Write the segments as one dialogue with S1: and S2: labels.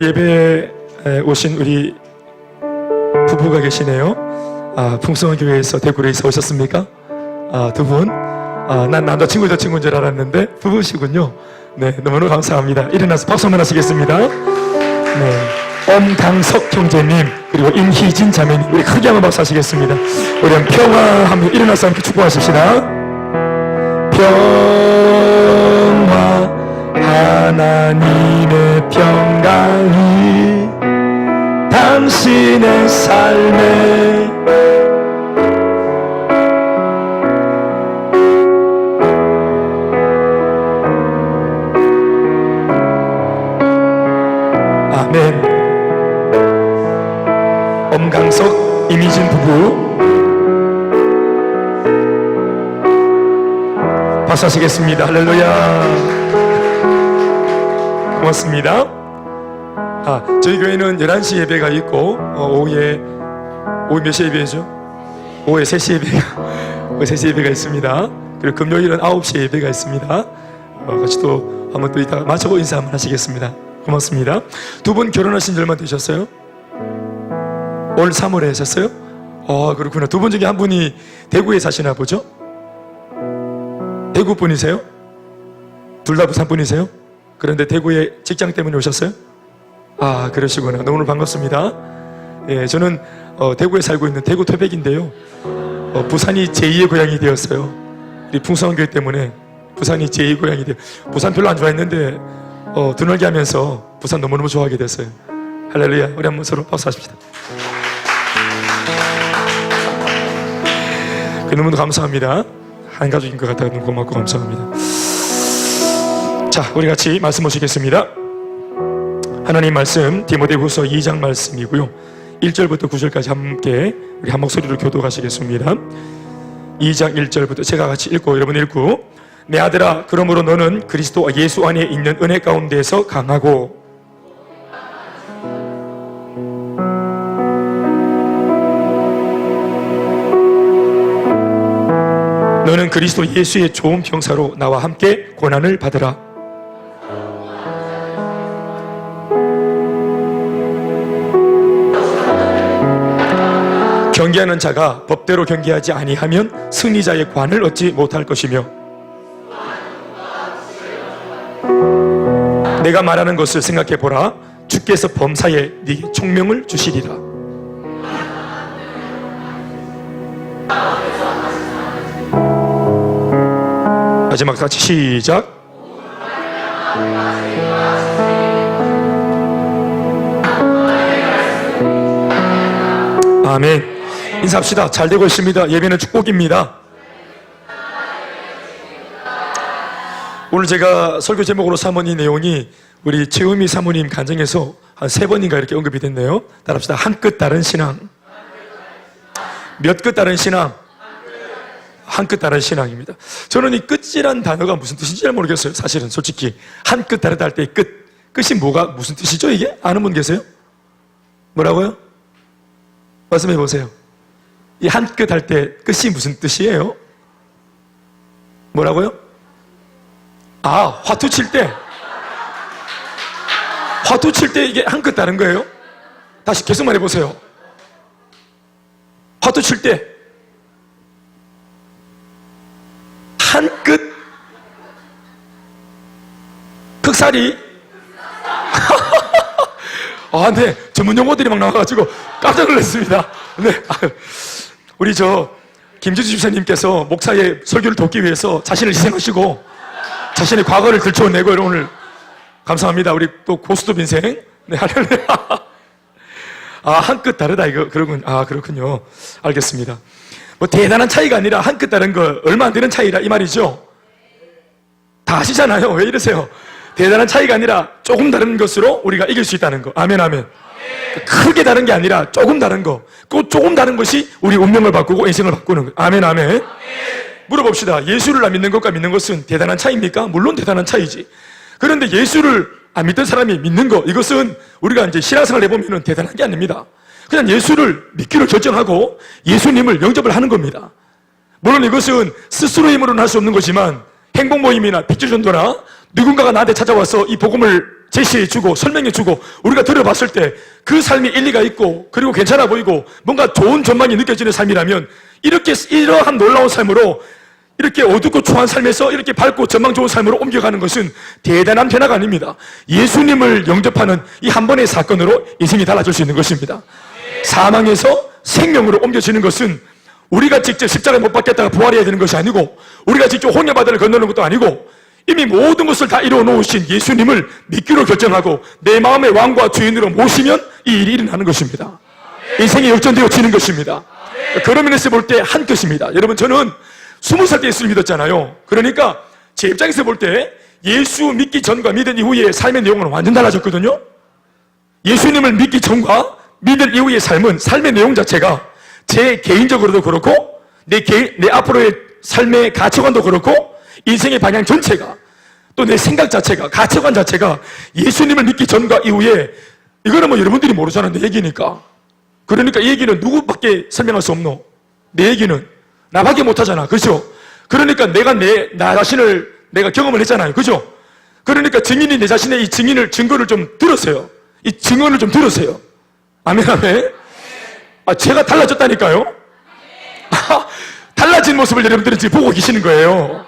S1: 예배에 오신 우리 부부가 계시네요. 풍성한 교회에서 대구로 이사 오셨습니까? 두 분. 난 남자친구 여자친구인 줄 알았는데 부부시군요. 네, 너무너무 감사합니다. 일어나서 박수 한번 하시겠습니다. 네, 엄강석 형제님 그리고 임희진 자매님 우리 크게 한번 박수 하시겠습니다. 우리 평화 한번 일어나서 함께 축복하십시다. 평화 하나님의 평강이 당신의 삶에 아멘. 엄강석 이미진 부부 박수 하시겠습니다. 할렐루야. 고맙습니다. 저희 교회는 11시 예배가 있고 오후에 몇 시 예배죠? 오후에 3시 예배가 있습니다. 그리고 금요일은 9시 예배가 있습니다. 같이 또 한번 또 이따가 마치고 인사 한번 하시겠습니다. 고맙습니다. 두 분 결혼하신 지 얼마 되셨어요? 올 3월에 하셨어요? 그렇구나. 두 분 중에 한 분이 대구에 사시나 보죠? 대구 분이세요? 둘 다 부산 분이세요? 그런데 대구에 직장 때문에 오셨어요? 그러시구나. 너무 반갑습니다. 예, 저는 대구에 살고 있는 대구 토백인데요. 부산이 제2의 고향이 되었어요. 우리 풍성한 교회 때문에 부산이 제2의 고향이 되어 부산 별로 안 좋아했는데 드넓게 하면서 부산 너무너무 좋아하게 됐어요. 할렐루야. 우리 한번 서로 박수하십시다. 너무너무 감사합니다. 한 가족인 것 같아서 너무 고맙고 감사합니다. 자, 우리 같이 말씀 보시겠습니다. 하나님 말씀 디모데후서 2장 말씀이고요. 1절부터 9절까지 함께 우리 한 목소리로 교독하시겠습니다. 2장 1절부터 제가 같이 읽고 여러분 읽고 내 아들아 그러므로 너는 그리스도 예수 안에 있는 은혜 가운데에서 강하고 너는 그리스도 예수의 좋은 병사로 나와 함께 고난을 받으라. 경계하는 자가 법대로 경계하지 아니하면 승리자의 관을 얻지 못할 것이며 내가 말하는 것을 생각해 보라. 주께서 범사에 네게 총명을 주시리라. 마지막 같이 시작. 아멘. 인사합시다. 잘 되고 있습니다. 예배는 축복입니다. 오늘 제가 설교 제목으로 삼은 이 내용이 우리 최은미 사모님 간증에서 한 3번인가 이렇게 언급이 됐네요. 따라합시다. 한 끗 다른 신앙. 몇 끗 다른 신앙? 한 끗 다른 신앙입니다. 저는 이 끝이란 단어가 무슨 뜻인지 잘 모르겠어요. 사실은 솔직히 한 끗 다르다 할 때 끝이 무슨 뜻이죠 이게? 아는 분 계세요? 뭐라고요? 말씀해 보세요. 이 한 끗 할 때 끝이 무슨 뜻이에요? 뭐라고요? 화투 칠 때 이게 한 끗 다른 거예요? 다시 계속 말해 보세요. 화투 칠 때 한 끗 흑살이 네, 전문 용어들이 막 나와가지고 깜짝 놀랐습니다. 네, 우리 김주주 집사님께서 목사의 설교를 돕기 위해서 자신을 희생하시고 자신의 과거를 들춰내고 오늘 감사합니다. 우리 또 고스톱 인생. 네, 할렐루야. 한 끗 다르다 이거 그렇군요. 알겠습니다. 뭐 대단한 차이가 아니라 한 끗 다른 거 얼마 안 되는 차이라 이 말이죠. 다 아시잖아요. 왜 이러세요? 대단한 차이가 아니라 조금 다른 것으로 우리가 이길 수 있다는 거. 아멘, 아멘. 크게 다른 게 아니라 조금 다른 거. 그 조금 다른 것이 우리 운명을 바꾸고 인생을 바꾸는 거. 아멘, 아멘. 물어봅시다. 예수를 안 믿는 것과 믿는 것은 대단한 차이입니까? 물론 대단한 차이지. 그런데 예수를 안 믿던 사람이 믿는 거, 이것은 우리가 이제 신앙생활을 해보면 대단한 게 아닙니다. 그냥 예수를 믿기로 결정하고 예수님을 영접을 하는 겁니다. 물론 이것은 스스로 힘으로는 할 수 없는 거지만 행복 모임이나 빅질 전도나 누군가가 나한테 찾아와서 이 복음을 제시해주고 설명해주고 우리가 들어봤을 때 그 삶이 일리가 있고 그리고 괜찮아 보이고 뭔가 좋은 전망이 느껴지는 삶이라면 이러한 놀라운 삶으로 이렇게 어둡고 추한 삶에서 이렇게 밝고 전망 좋은 삶으로 옮겨가는 것은 대단한 변화가 아닙니다. 예수님을 영접하는 이 한 번의 사건으로 인생이 달라질 수 있는 것입니다. 사망에서 생명으로 옮겨지는 것은 우리가 직접 십자가에 못 박혔다가 부활해야 되는 것이 아니고 우리가 직접 홍해바다를 건너는 것도 아니고 이미 모든 것을 다 이루어 놓으신 예수님을 믿기로 결정하고 내 마음의 왕과 주인으로 모시면 이 일이 일어나는 것입니다. 인생이 역전되어지는 것입니다. 그런 면에서 볼 때 한 것입니다. 여러분, 저는 20살 때 예수를 믿었잖아요. 그러니까 제 입장에서 볼 때 예수 믿기 전과 믿은 이후의 삶의 내용은 완전 달라졌거든요. 예수님을 믿기 전과 믿은 이후의 삶의 내용 자체가 제 개인적으로도 그렇고 내 앞으로의 삶의 가치관도 그렇고 인생의 방향 전체가 또 내 생각 자체가 가치관 자체가 예수님을 믿기 전과 이후에 이거는 뭐 여러분들이 모르잖아. 내 얘기니까. 그러니까 이 얘기는 누구밖에 설명할 수 없노? 내 얘기는 나밖에 못하잖아. 그죠? 그러니까 나 자신을 내가 경험을 했잖아요. 그죠? 그러니까 증인이 내 자신의 이 증거를 좀 들었어요. 이 증언을 좀 들었어요. 아멘, 아멘. 제가 달라졌다니까요? 달라진 모습을 여러분들은 지금 보고 계시는 거예요.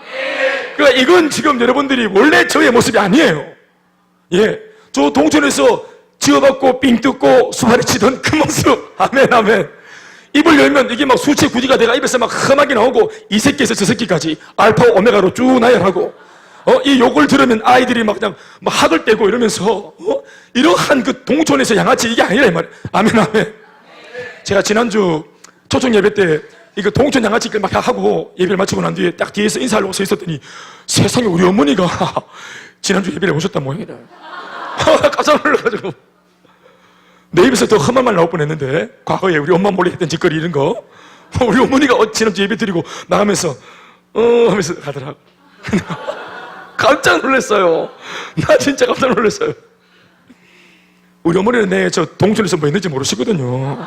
S1: 그러니까 이건 지금 여러분들이 원래 저의 모습이 아니에요. 예. 저 동촌에서 지어받고 삥 뜯고 수발이 치던 그 모습. 아멘, 아멘. 입을 열면 이게 막 수치 구디가 내가 입에서 막 험하게 나오고 이 새끼에서 저 새끼까지 알파 오메가로 쭉 나열하고 이 욕을 들으면 아이들이 막 그냥 막 학을 떼고 이러면서 이러한 그 동촌에서 양아치 이게 아니라 이 말이에요. 아멘, 아멘. 제가 지난주 초청 예배 때 이거 동촌 양아치를 막 하고 예배를 마치고 난 뒤에 딱 뒤에서 인사하려고 서 있었더니 세상에 우리 어머니가 지난주 예배를 오셨단 모양이다. 깜짝 놀라가지고 내 입에서 더 험한 말 나올 뻔했는데 과거에 우리 엄마 몰래 했던 짓거리 이런 거 우리 어머니가 지난주 예배 드리고 나가면서 하면서 가더라고. 깜짝 놀랐어요. 나 진짜 깜짝 놀랐어요. 우리 어머니는 저 동촌에서 뭐 했는지 모르시거든요.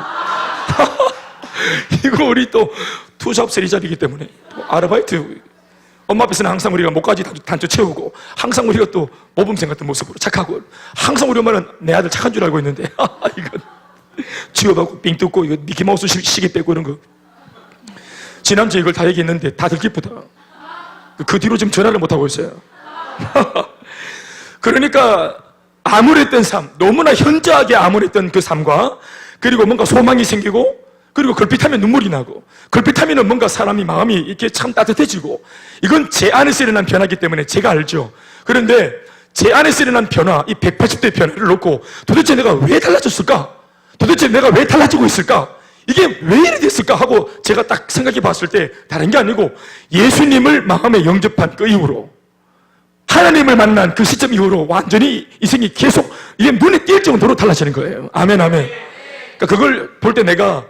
S1: 이거 우리 또 투잡 세리잡이기 때문에 또 아르바이트 엄마 앞에서는 항상 우리가 목까지 단추 채우고 항상 우리가 또 모범생 같은 모습으로 착하고 항상 우리 엄마는 내 아들 착한 줄 알고 있는데 이건 쥐어받고 삥 뜯고 이거 미키마우스 시계 빼고 이런 거 지난주에 이걸 다 얘기했는데 다들 기쁘다. 그 뒤로 지금 전화를 못하고 있어요. 그러니까 암울했던 삶, 너무나 현저하게 암울했던 그 삶과 그리고 뭔가 소망이 생기고 그리고 걸핏하면 눈물이 나고 걸핏하면 뭔가 사람이 마음이 이렇게 참 따뜻해지고 이건 제 안에서 일어난 변화이기 때문에 제가 알죠. 그런데 제 안에서 일어난 변화, 이 180도의 변화를 놓고 도대체 내가 왜 달라졌을까? 도대체 내가 왜 달라지고 있을까? 이게 왜 이리 됐을까? 하고 제가 딱 생각해 봤을 때 다른 게 아니고 예수님을 마음에 영접한 그 이후로 하나님을 만난 그 시점 이후로 완전히 인생이 계속 이게 눈에 띌 정도로 달라지는 거예요. 아멘, 아멘. 그러니까 그걸 볼 때 내가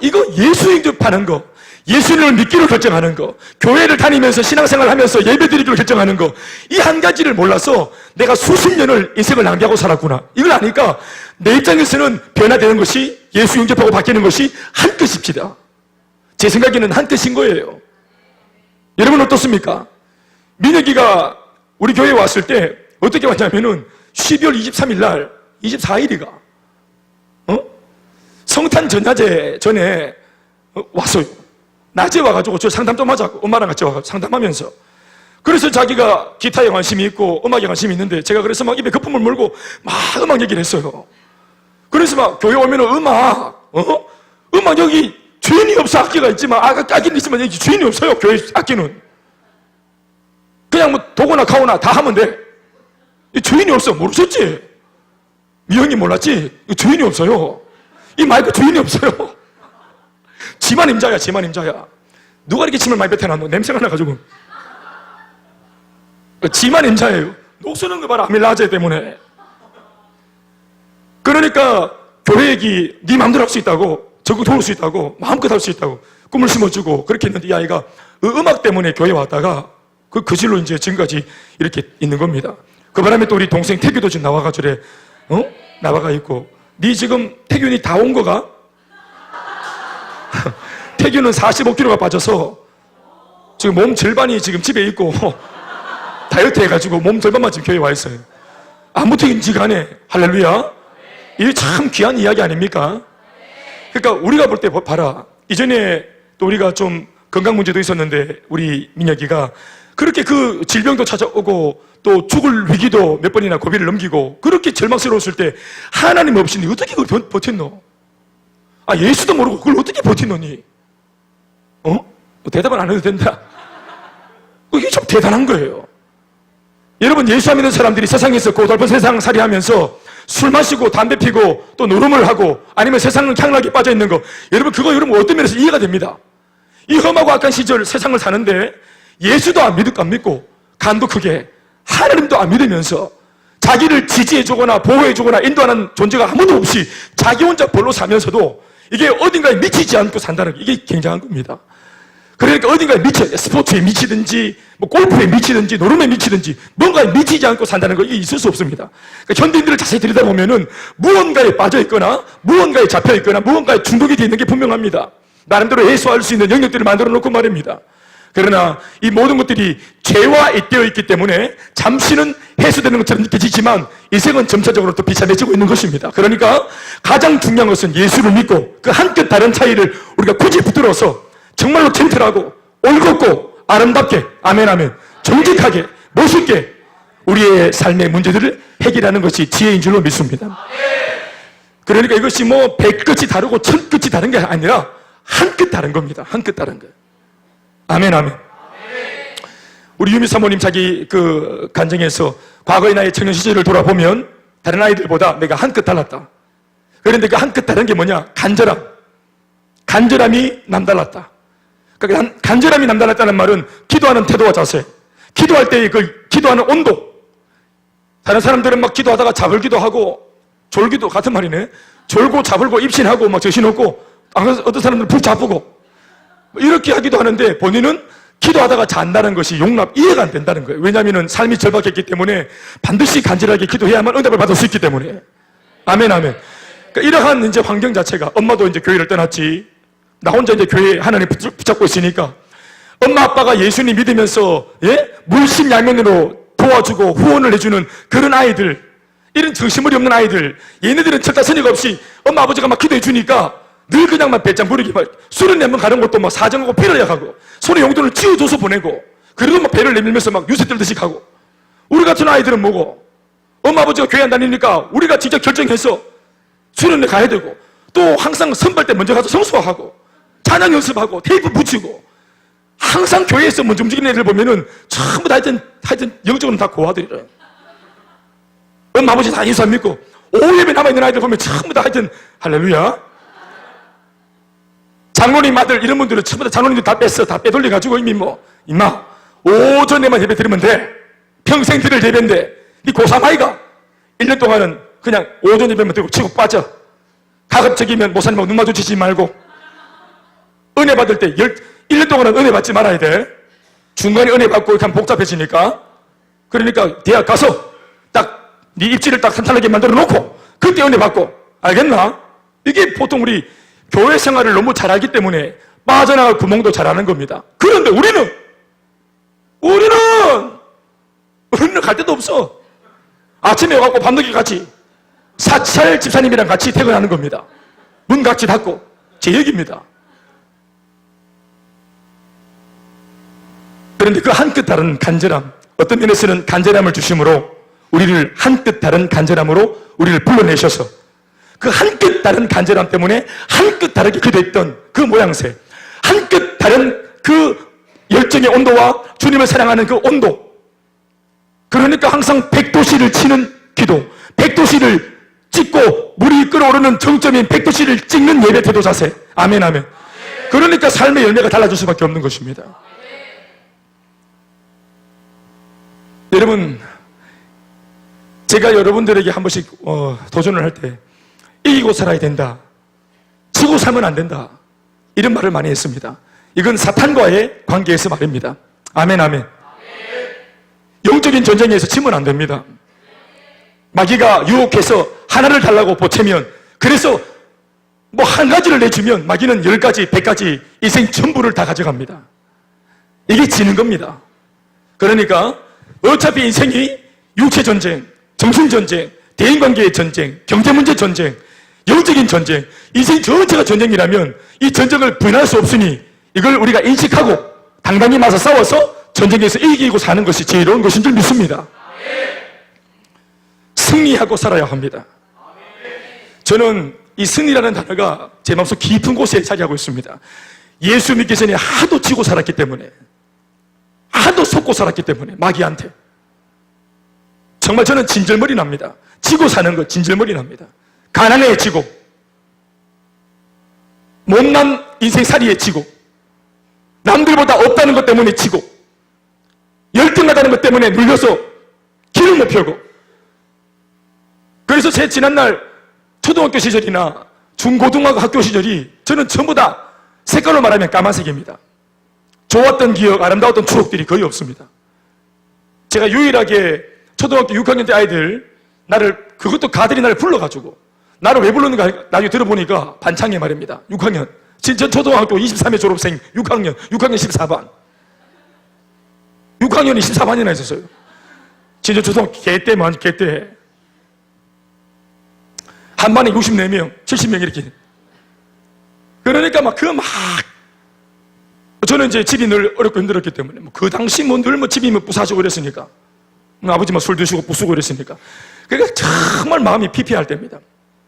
S1: 이거 예수 영접하는 거, 예수님을 믿기로 결정하는 거, 교회를 다니면서 신앙생활 하면서 예배드리기로 결정하는 거, 이 한 가지를 몰라서 내가 수십 년을 인생을 낭비하고 살았구나. 이걸 아니까 내 입장에서는 변화되는 것이 예수 영접하고 바뀌는 것이 한 뜻입니다. 제 생각에는 한 뜻인 거예요. 여러분 어떻습니까? 민혁이가 우리 교회에 왔을 때 어떻게 왔냐면은 12월 23일 날 24일이가 성탄 전야제 전에 왔어요. 낮에 와가지고 저 상담 좀 하자고 엄마랑 같이 와가지고 상담하면서 그래서 자기가 기타에 관심이 있고 음악에 관심이 있는데 제가 그래서 막 입에 거품을 물고 막 음악 얘기를 했어요. 그래서 막 교회 오면은 음악 여기 주인이 없어. 악기가 있지만 악기는 있지만 여기 주인이 없어요. 교회 악기는 그냥 뭐 도구나 가오나 다 하면 돼. 주인이 없어. 모르셨지? 미영이 몰랐지? 주인이 없어요. 이 마이크 주인이 없어요. 지만 임자야. 누가 이렇게 침을 많이 뱉어놨노? 냄새가 나가지고. 지만 임자예요. 녹수는 거 봐라. 아밀라제 때문에. 그러니까 교회 얘기 네 마음대로 할 수 있다고, 적극 도울 수 있다고, 마음껏 할 수 있다고 꿈을 심어주고 그렇게 했는데 이 아이가 음악 때문에 교회 왔다가 그 질로 이제 지금까지 이렇게 있는 겁니다. 그 바람에 또 우리 동생 태규도 지금 나와가지고 나와가 있고 네 지금 태균이 다 온 거가? 태균은 45kg가 빠져서 지금 몸 절반이 지금 집에 있고 다이어트 해가지고 몸 절반만 지금 교회에 와 있어요. 아무튼지 간에 할렐루야. 이게 참 귀한 이야기 아닙니까? 그러니까 우리가 볼 때 봐라. 이전에 또 우리가 좀 건강 문제도 있었는데 우리 민혁이가 그렇게 그 질병도 찾아오고 또 죽을 위기도 몇 번이나 고비를 넘기고 그렇게 절망스러웠을 때 하나님 없이 니 어떻게 그걸 버텼노? 아, 예수도 모르고 그걸 어떻게 버텼노니? 대답은 안 해도 된다. 이게 좀 대단한 거예요. 여러분, 예수 안 믿는 사람들이 세상에서 고달픈 세상 살이 하면서 술 마시고 담배 피고 또 노름을 하고 아니면 세상은 향락에 빠져 있는 거, 여러분 그거 여러분 어떤 면에서 이해가 됩니다. 이 험하고 악한 시절 세상을 사는데 예수도 안 믿고 간도 크게 하나님도 안 믿으면서 자기를 지지해주거나 보호해주거나 인도하는 존재가 아무도 없이 자기 혼자 벌로 사면서도 이게 어딘가에 미치지 않고 산다는 게 이게 굉장한 겁니다. 그러니까 어딘가에 스포츠에 미치든지 뭐 골프에 미치든지 노름에 미치든지 뭔가에 미치지 않고 산다는 거 이게 있을 수 없습니다. 그러니까 현대인들을 자세히 들여다보면은 무언가에 빠져 있거나 무언가에 잡혀 있거나 무언가에 중독이 되어 있는 게 분명합니다. 나름대로 해소할 수 있는 영역들을 만들어 놓고 말입니다. 그러나 이 모든 것들이 죄와 잇대어 있기 때문에 잠시는 해소되는 것처럼 느껴지지만 인생은 점차적으로 또 비참해지고 있는 것입니다. 그러니까 가장 중요한 것은 예수를 믿고 그 한 끗 다른 차이를 우리가 굳이 붙들어서 정말로 젠틀하고 올곧고 아름답게 아멘 아멘 정직하게 멋있게 우리의 삶의 문제들을 해결하는 것이 지혜인 줄로 믿습니다. 그러니까 이것이 뭐 100끝이 다르고 1000끝이 다른 게 아니라 한 끗 다른 겁니다. 한 끗 다른 거예요. 아멘 아멘. 우리 유미 사모님 자기 그 간증에서 과거의 나의 청년 시절을 돌아보면 다른 아이들보다 내가 한 끗 달랐다. 그런데 그 한 끗 다른 게 뭐냐? 간절함이 남달랐다. 그러니까 간절함이 남달랐다는 말은 기도하는 태도와 자세, 기도할 때의 그 기도하는 온도. 다른 사람들은 막 기도하다가 자불기도 하고 졸기도 같은 말이네. 졸고 자불고 입신하고 막 정신없고 어떤 사람들은 붙잡고 이렇게 하기도 하는데 본인은 기도하다가 잔다는 것이 이해가 안 된다는 거예요. 왜냐하면 삶이 절박했기 때문에 반드시 간절하게 기도해야만 응답을 받을 수 있기 때문에. 아멘 아멘. 그러니까 이러한 이제 환경 자체가 엄마도 이제 교회를 떠났지. 나 혼자 이제 교회 하나님 붙잡고 있으니까 엄마 아빠가 예수님 믿으면서 물심양면으로 도와주고 후원을 해주는 그런 아이들, 이런 정신머리 없는 아이들, 얘네들은 철다서니가 없이 엄마 아버지가 막 기도해 주니까 늘 그냥 막 배짱 부리기 막 술을 내면 가는 것도 막 사정하고 피를 약하고 손에 용돈을 쥐어줘서 보내고 그래도 막 배를 내밀면서 막 유세 떨듯이 가고. 우리 같은 아이들은 뭐고 엄마 아버지가 교회 안 다니니까 우리가 직접 결정해서 수련회 가야 되고 또 항상 선발 때 먼저 가서 성수하고 찬양 연습하고 테이프 붙이고 항상 교회에서 먼저 움직이는 애들 보면은 전부 다 하여튼 영적으로는 다 고아들이래요. 엄마 아버지 다 예수 안 믿고 오예배 남아있는 아이들 보면 전부 다 하여튼 할렐루야. 장로님 아들 이런 분들은 전부 다 장로님들 다 뺐어. 다 빼돌려가지고 이미 뭐 임마 오전에만 예배 드리면 돼. 평생 드릴 예배인데 이 고3 아이가 1년 동안은 그냥 오전 예배만 드리고 치고 빠져. 가급적이면 목사님하고 눈 마주치지 말고 은혜 받을 때 1년 동안은 은혜 받지 말아야 돼. 중간에 은혜 받고 이렇게 하면 복잡해지니까. 그러니까 대학 가서 딱 네 입지를 딱 탄탄하게 만들어 놓고 그때 은혜 받고. 알겠나? 이게 보통 우리 교회 생활을 너무 잘 알기 때문에 빠져나갈 구멍도 잘 아는 겁니다. 그런데 우리는 갈 데도 없어. 아침에 와갖고 밤늦게 같이 사찰 집사님이랑 같이 퇴근하는 겁니다. 문 같이 닫고 제 얘기입니다. 그런데 그 한 끗 다른 간절함, 어떤 면에서는 간절함을 주심으로 우리를 한 끗 다른 간절함으로 우리를 불러내셔서 그 한 끗 다른 간절함 때문에 한 끗 다르게 기도했던 그 모양새, 한 끗 다른 그 열정의 온도와 주님을 사랑하는 그 온도. 그러니까 항상 100도씨를 치는 기도, 100도씨를 찍고 물이 끓어오르는 정점인 100도씨를 찍는 예배 태도 자세. 아멘 아멘. 그러니까 삶의 열매가 달라질 수밖에 없는 것입니다. 여러분, 제가 여러분들에게 한 번씩 도전을 할 때 이기고 살아야 된다, 지고 살면 안 된다, 이런 말을 많이 했습니다. 이건 사탄과의 관계에서 말입니다. 아멘 아멘. 영적인 전쟁에서 지면 안 됩니다. 마귀가 유혹해서 하나를 달라고 보채면, 그래서 뭐 한 가지를 내주면 마귀는 10가지, 100가지 인생 전부를 다 가져갑니다. 이게 지는 겁니다. 그러니까 어차피 인생이 육체 전쟁, 정신전쟁, 대인관계의 전쟁, 경제문제 전쟁, 영적인 전쟁, 인생 전체가 전쟁이라면 이 전쟁을 부인할 수 없으니 이걸 우리가 인식하고 당당히 맞서 싸워서 전쟁에서 이기고 사는 것이 지혜로운 것인 줄 믿습니다. 승리하고 살아야 합니다. 저는 이 승리라는 단어가 제 마음속 깊은 곳에 자리하고 있습니다. 예수 믿기 전에 하도 지고 살았기 때문에, 하도 속고 살았기 때문에 마귀한테 정말 저는 진절머리 납니다. 지고 사는 것 진절머리 납니다. 가난에 지고, 못난 인생살이에 지고, 남들보다 없다는 것 때문에 지고, 열등하다는 것 때문에 눌려서 길을 못 펴고. 그래서 제 지난날 초등학교 시절이나 중고등학교 시절이 저는 전부 다 색깔로 말하면 까만색입니다. 좋았던 기억, 아름다웠던 추억들이 거의 없습니다. 제가 유일하게 초등학교 6학년 때 아이들 그것도 가들이 나를 불러가지고, 나를 왜 불렀는가 나중에 들어보니까 반창에 말입니다. 6학년. 전 초등학교 23회 졸업생 6학년 14반. 6학년이 14반이나 있었어요. 진짜 초등학교 개때만 개때. 한 반에 64명, 70명 이렇게. 그러니까 저는 이제 집이 늘 어렵고 힘들었기 때문에, 그 당시 늘 집이 부사지고 이랬으니까. 아버지 술 드시고 부수고 이랬으니까. 그러니까 정말 마음이 피폐할 때입니다.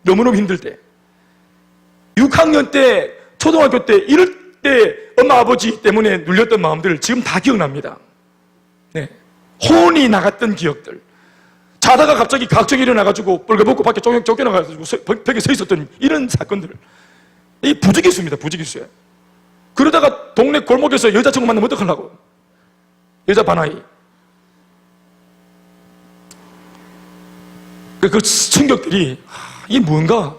S1: 너무너무 힘들 때. 6학년 때, 초등학교 때, 이럴 때 엄마 아버지 때문에 눌렸던 마음들 지금 다 기억납니다. 네. 혼이 나갔던 기억들. 자다가 갑자기 각종이 일어나가지고 뻘거벗고 밖에 쫓겨나가지고 벽에 서 있었던 이런 사건들. 이 부지기수입니다. 부지기수예요. 그러다가 동네 골목에서 여자친구 만나면 어떡하려고. 여자 반아이. 그 충격들이 이게 뭔가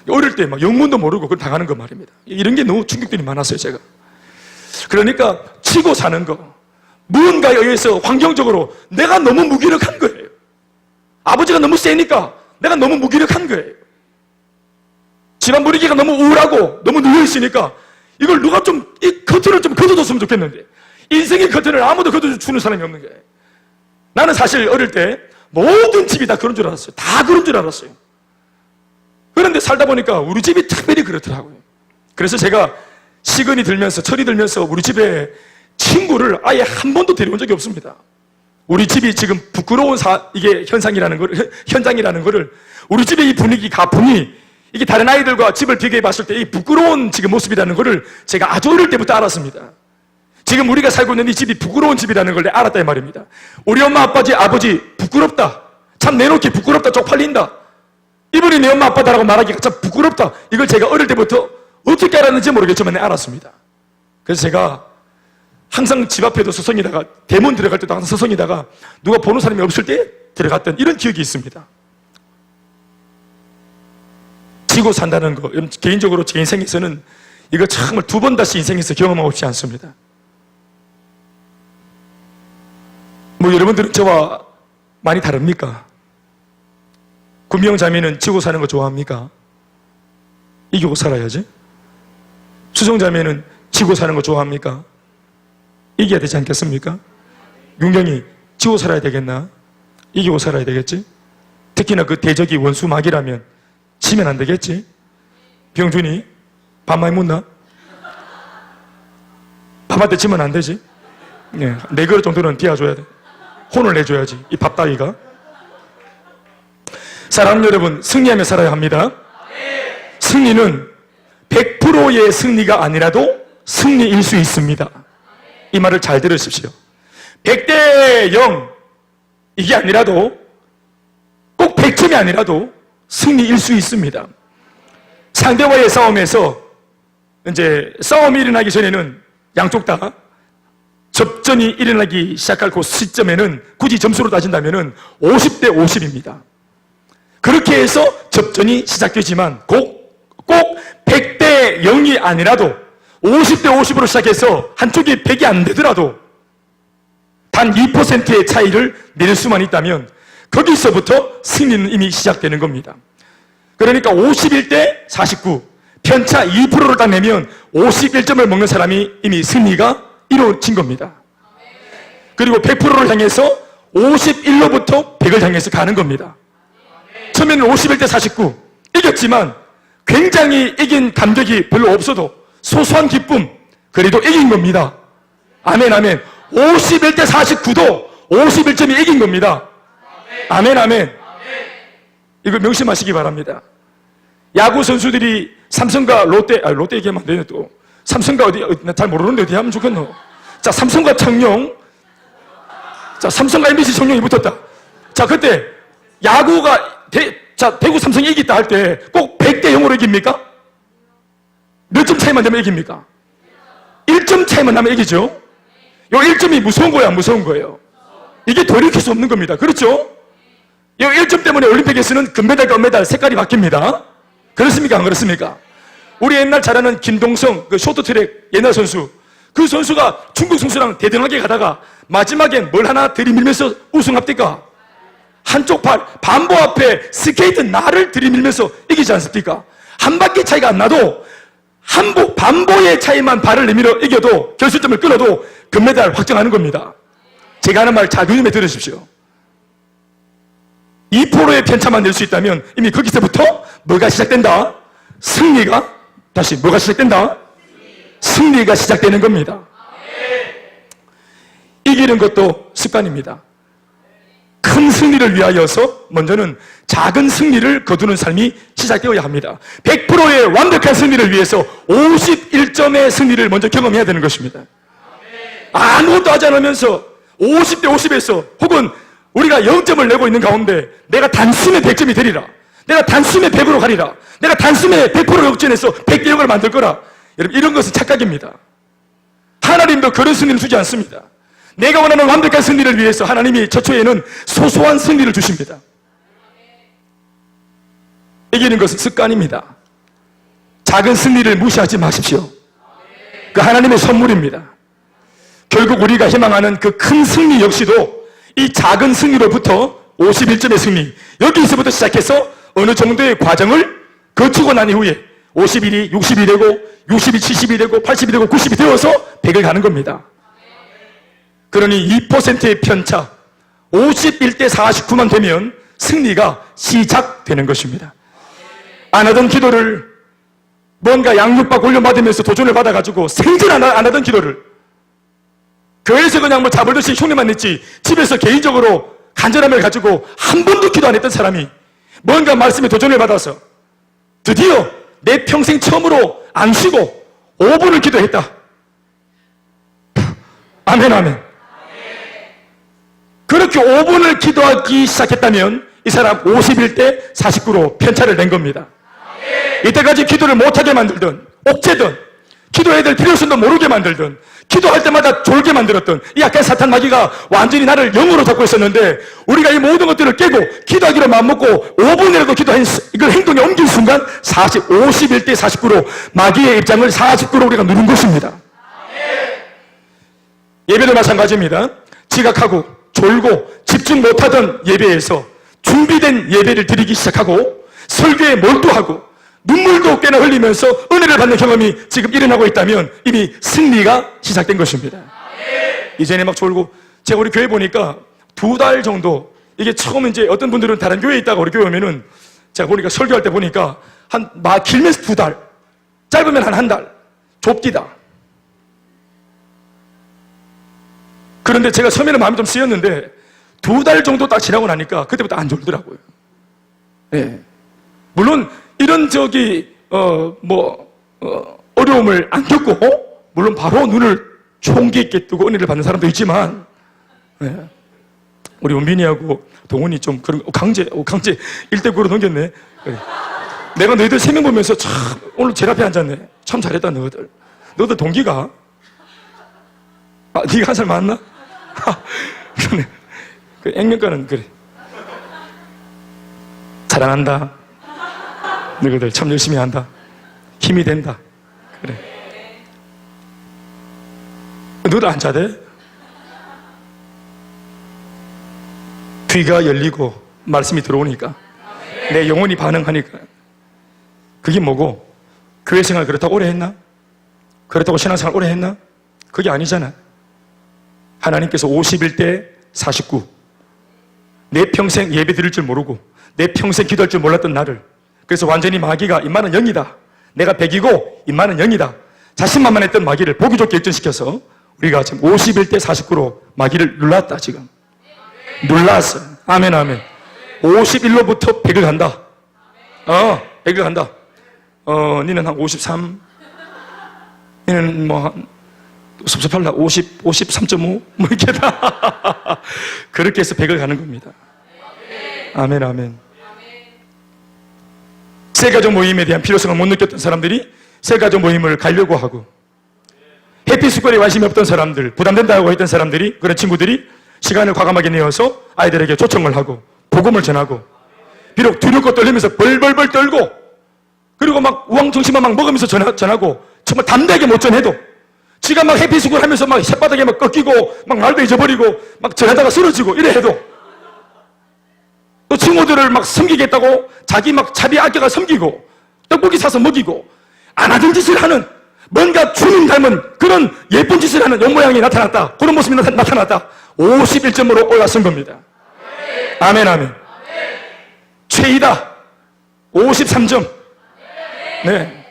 S1: 어릴 때 막 영문도 모르고 그걸 당하는 거 말입니다. 이런 게 너무 충격들이 많았어요. 제가. 그러니까 치고 사는 거, 무언가에 의해서 환경적으로 내가 너무 무기력한 거예요. 아버지가 너무 세니까 내가 너무 무기력한 거예요. 집안 분위기가 너무 우울하고 너무 누워있으니까 이걸 누가 이 커튼을 좀 걷어줬으면 좋겠는데, 인생의 커튼을 아무도 걷어주는 사람이 없는 거예요. 나는 사실 어릴 때 모든 집이 다 그런 줄 알았어요. 다 그런 줄 알았어요. 그런데 살다 보니까 우리 집이 특별히 그렇더라고요. 그래서 제가 시간이 들면서, 철이 들면서 우리 집에 친구를 아예 한 번도 데려온 적이 없습니다. 우리 집이 지금 부끄러운 이게 현장이라는 거를, 우리 집의 이 분위기, 가풍이, 이게 다른 아이들과 집을 비교해 봤을 때 이 부끄러운 지금 모습이라는 거를 제가 아주 어릴 때부터 알았습니다. 지금 우리가 살고 있는 이 집이 부끄러운 집이라는 걸 내가 알았다 이 말입니다. 우리 엄마 아버지 부끄럽다. 참 내놓기 부끄럽다. 쪽팔린다. 이분이 내 엄마 아빠다라고 말하기가 참 부끄럽다. 이걸 제가 어릴 때부터 어떻게 알았는지 모르겠지만 내가 알았습니다. 그래서 제가 항상 집 앞에도 서성이다가, 대문 들어갈 때도 항상 서성이다가 누가 보는 사람이 없을 때 들어갔던 이런 기억이 있습니다. 지고 산다는 거, 개인적으로 제 인생에서는 이거 정말 두 번 다시 인생에서 경험하고 싶지 않습니다. 여러분들은 저와 많이 다릅니까? 군병 자매는 지고 사는 거 좋아합니까? 이기고 살아야지. 수정 자매는 지고 사는 거 좋아합니까? 이겨야 되지 않겠습니까? 윤경이 지고 살아야 되겠나? 이기고 살아야 되겠지? 특히나 그 대적이 원수 마귀라면 지면 안 되겠지? 병준이 밥 많이 묻나? 밥한테 지면 안 되지? 네, 4그릇 정도는 비워줘야 돼. 혼을 내줘야지, 이 밥 따위가. 사랑하는 여러분, 승리하며 살아야 합니다. 승리는 100%의 승리가 아니라도 승리일 수 있습니다. 이 말을 잘 들으십시오. 100대 0 이게 아니라도, 꼭 100점이 아니라도 승리일 수 있습니다. 상대와의 싸움에서 이제 싸움이 일어나기 전에는 양쪽 다 접전이 일어나기 시작할 그 시점에는 굳이 점수로 따진다면 50대 50입니다. 그렇게 해서 접전이 시작되지만 꼭 100대 0이 아니라도 50대 50으로 시작해서 한쪽이 100이 안 되더라도 단 2%의 차이를 내릴 수만 있다면 거기서부터 승리는 이미 시작되는 겁니다. 그러니까 51대 49, 편차 2%를 딱 내면 51점을 먹는 사람이 이미 승리가 이루어진 겁니다. 그리고 100%를 향해서 51로부터 100을 향해서 가는 겁니다. 처음에는 51대 49 이겼지만 굉장히 이긴 감격이 별로 없어도 소소한 기쁨, 그래도 이긴 겁니다. 아멘, 아멘. 51대 49도 51점이 이긴 겁니다. 아멘, 아멘. 이거 명심하시기 바랍니다. 야구 선수들이 삼성과 롯데 얘기하면 안 되네 또. 삼성과 잘 모르는데 어디 하면 좋겠노. 자, 삼성과 청룡. 자, 삼성과 MBC 청룡이 붙었다. 자, 그때 야구가 대구 삼성이 이겼다 할 때 꼭 100대 0으로 이깁니까? 몇 점 차이만 되면 이깁니까? 1점 차이만 나면 이기죠? 요 1점이 무서운 거야, 안 무서운 거예요? 이게 돌이킬 수 없는 겁니다. 그렇죠? 요 1점 때문에 올림픽에서는 금메달과 은메달 색깔이 바뀝니다. 그렇습니까? 안 그렇습니까? 우리 옛날 잘 아는 김동성, 그 쇼트트랙 옛날 선수. 그 선수가 중국 선수랑 대등하게 가다가 마지막엔 뭘 하나 들이밀면서 우승합니까? 한쪽 반보 앞에 스케이트 날을 들이밀면서 이기지 않습니까? 한 바퀴 차이가 안 나도 반보의 차이만 발을 내밀어 이겨도 결승점을 끊어도 금메달 확정하는 겁니다. 제가 하는 말 잘 유념해 들으십시오. 2%의 편차만 낼 수 있다면 이미 거기서부터 뭐가 시작된다? 승리가 다시 뭐가 시작된다? 승리가 시작되는 겁니다. 이기는 것도 습관입니다. 큰 승리를 위하여서 먼저는 작은 승리를 거두는 삶이 시작되어야 합니다. 100%의 완벽한 승리를 위해서 51점의 승리를 먼저 경험해야 되는 것입니다. 아무것도 하지 않으면서 50대 50에서 혹은 우리가 0점을 내고 있는 가운데 내가 단숨에 100점이 되리라, 내가 단숨에 100으로 가리라, 내가 단숨에 100% 역전해서 100대 0을 만들 거라. 여러분, 이런 것은 착각입니다. 하나님도 그런 승리를 주지 않습니다. 내가 원하는 완벽한 승리를 위해서 하나님이 처초에는 소소한 승리를 주십니다. 이기는 것은 습관입니다. 작은 승리를 무시하지 마십시오. 그 하나님의 선물입니다. 결국 우리가 희망하는 그 큰 승리 역시도 이 작은 승리로부터 51점의 승리, 여기서부터 시작해서 어느 정도의 과정을 거치고 난 이후에 51이 60이 되고 60이 70이 되고 80이 되고 90이 되어서 100을 가는 겁니다. 그러니 2%의 편차 51대 49만 되면 승리가 시작되는 것입니다. 안 하던 기도를 뭔가 양육받고 훈련받으면서 도전을 받아가지고 생전 안 하던 기도를 교회에서 그냥 뭐 자벌듯이 흉내만 냈지 집에서 개인적으로 간절함을 가지고 한 번도 기도 안 했던 사람이 뭔가 말씀에 도전을 받아서 드디어 내 평생 처음으로 안 쉬고 5분을 기도했다. 아멘, 아멘. 그렇게 5분을 기도하기 시작했다면 이 사람 51대 49로 편차를 낸 겁니다. 이때까지 기도를 못하게 만들던, 옥죄던, 기도해야 될 필요성도 모르게 만들던, 기도할 때마다 졸게 만들었던 이 약간 사탄 마귀가 완전히 나를 영으로 잡고 있었는데 우리가 이 모든 것들을 깨고 기도하기로 마음먹고 5분이라도 기도한 이걸 행동에 옮긴 순간 51대 49로 마귀의 입장을 49로 우리가 누른 것입니다. 예배도 마찬가지입니다. 지각하고 졸고 집중 못하던 예배에서 준비된 예배를 드리기 시작하고 설교에 몰두하고 눈물도 꽤나 흘리면서 은혜를 받는 경험이 지금 일어나고 있다면 이미 승리가 시작된 것입니다. 이전에 막 졸고 제가 우리 교회 보니까 2달 정도 이게 처음 이제 어떤 분들은 다른 교회에 있다가 우리 교회 오면은 제가 보니까 설교할 때 보니까 길면 2달, 짧으면 한 달, 좁디다. 그런데 제가 처음에는 마음이 좀 쓰였는데 2달 정도 딱 지나고 나니까 그때부터 안 졸더라고요. 네. 물론 이런 어려움을 안 겪고 물론 바로 눈을 총기 있게 뜨고 은혜를 받는 사람도 있지만 네. 우리 원빈이하고 동훈이 좀 그런 강제 1대9로 넘겼네. 그래. 내가 너희들 3명 보면서 참 오늘 제일 앞에 앉았네. 참 잘했다 너희들 동기가 네가 한 살 많나? 그러네. 그 액면가는 그래. 사랑한다. 너희들 참 열심히 한다. 힘이 된다. 그래. 너도 안 자대? 귀가 열리고 말씀이 들어오니까 내 영혼이 반응하니까 그게 뭐고? 교회 생활 그렇다고 오래 했나? 그렇다고 신앙생활 오래 했나? 그게 아니잖아. 하나님께서 51대 49 내 평생 예배 드릴 줄 모르고 내 평생 기도할 줄 몰랐던 나를. 그래서 완전히 마귀가 인마는 0이다. 내가 100이고 인마는 0이다. 자신만만했던 마귀를 보기 좋게 역전시켜서 우리가 지금 51대 49로 마귀를 눌렀다. 지금 눌렀어. 아멘 아멘. 51로부터 100을 간다. 100을 간다. 니는 한 53, 니는 뭐 섭섭할라 53.5 뭐 이렇게 다 그렇게 해서 100을 가는 겁니다. 아멘 아멘. 새가족 모임에 대한 필요성을 못 느꼈던 사람들이 새가족 모임을 가려고 하고, 해피스쿨에 관심이 없던 사람들, 부담된다고 했던 사람들이, 그런 친구들이 시간을 과감하게 내어서 아이들에게 초청을 하고 복음을 전하고, 비록 두렵고 떨리면서 벌벌벌 떨고, 그리고 막 우왕정신만 막 먹으면서 전하고, 정말 담대하게 못 전해도 지가 막 해피스쿨 하면서 막 혓바닥에 막 꺾이고 막 말도 잊어버리고 막 전하다가 쓰러지고 이래 해도, 또 친구들을 막 섬기겠다고 자기 막 자비 아껴가 섬기고 떡볶이 사서 먹이고 안 하던 짓을 하는, 뭔가 주님 닮은 그런 예쁜 짓을 하는 옆모양이 나타났다. 그런 모습이 나타났다. 51점으로 올라선 겁니다. 아멘 아멘. 최이다. 53점. 네.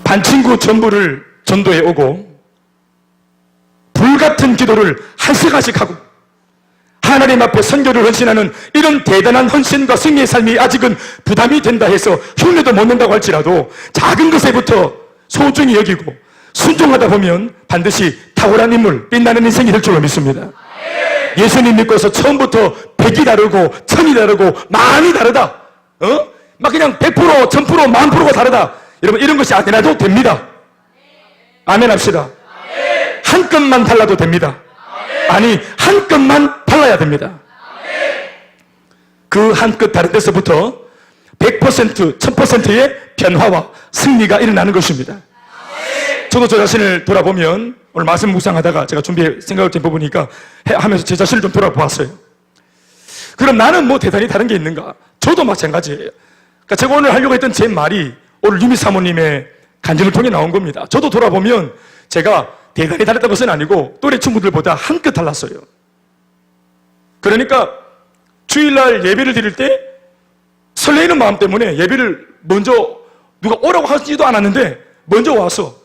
S1: 반 친구 전부를 전도해 오고 불같은 기도를 한 시간씩 하고 하나님 앞에 선교를 헌신하는 이런 대단한 헌신과 승리의 삶이 아직은 부담이 된다 해서 흉내도 못 낸다고 할지라도 작은 것에부터 소중히 여기고 순종하다 보면 반드시 탁월한 인물, 빛나는 인생이 될 줄로 믿습니다. 예수님 믿고서 처음부터 100이 다르고 1000이 다르고 만이 다르다. 막 그냥 100%, 1000%, 10,000%가 다르다. 여러분 이런 것이 아니라도 됩니다. 아멘 합시다. 한 끗만 달라도 됩니다. 아니 한 끗만 달라야 됩니다. 그 한 끗 다른 데서부터 100%, 1000%의 변화와 승리가 일어나는 것입니다. 저도 저 자신을 돌아보면 오늘 말씀 묵상하다가 제가 생각을 좀 해보니까 하면서 제 자신을 좀 돌아보았어요. 그럼 나는 뭐 대단히 다른 게 있는가? 저도 마찬가지예요. 그러니까 제가 오늘 하려고 했던 제 말이 오늘 유미 사모님의 간증을 통해 나온 겁니다. 저도 돌아보면 제가 대단히 다르다는 것은 아니고 또래 친구들보다 한 끗 달랐어요. 그러니까 주일날 예배를 드릴 때 설레이는 마음 때문에 예배를 먼저 누가 오라고 하지도 않았는데 먼저 와서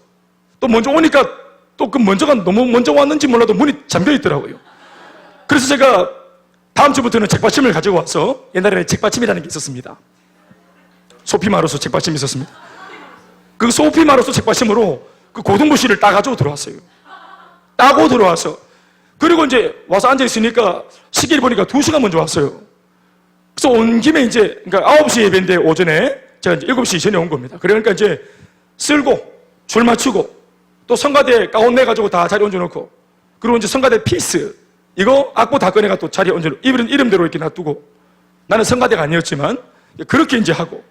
S1: 또 먼저 오니까 또 그 먼저가 너무 먼저 왔는지 몰라도 문이 잠겨 있더라고요. 그래서 제가 다음 주부터는 책받침을 가지고 와서, 옛날에는 책받침이라는 게 있었습니다. 소피마로서 책받침이 있었습니다. 그 소피마로서 책받침으로 그 고등부실을 따가지고 들어왔어요. 따고 들어와서, 그리고 이제 와서 앉아있으니까 시계를 보니까 2시간 먼저 왔어요. 그래서 온 김에 이제, 그러니까 9시 예배인데 오전에 제가 이제 7시 전에 온 겁니다. 그러니까 이제 쓸고, 줄 맞추고, 또 성가대 가운 내가지고 다 자리에 얹어놓고, 그리고 이제 성가대 피스, 이거 악보 다 꺼내가 또 자리에 얹어놓고, 이름대로 이렇게 놔두고, 나는 성가대가 아니었지만, 그렇게 이제 하고,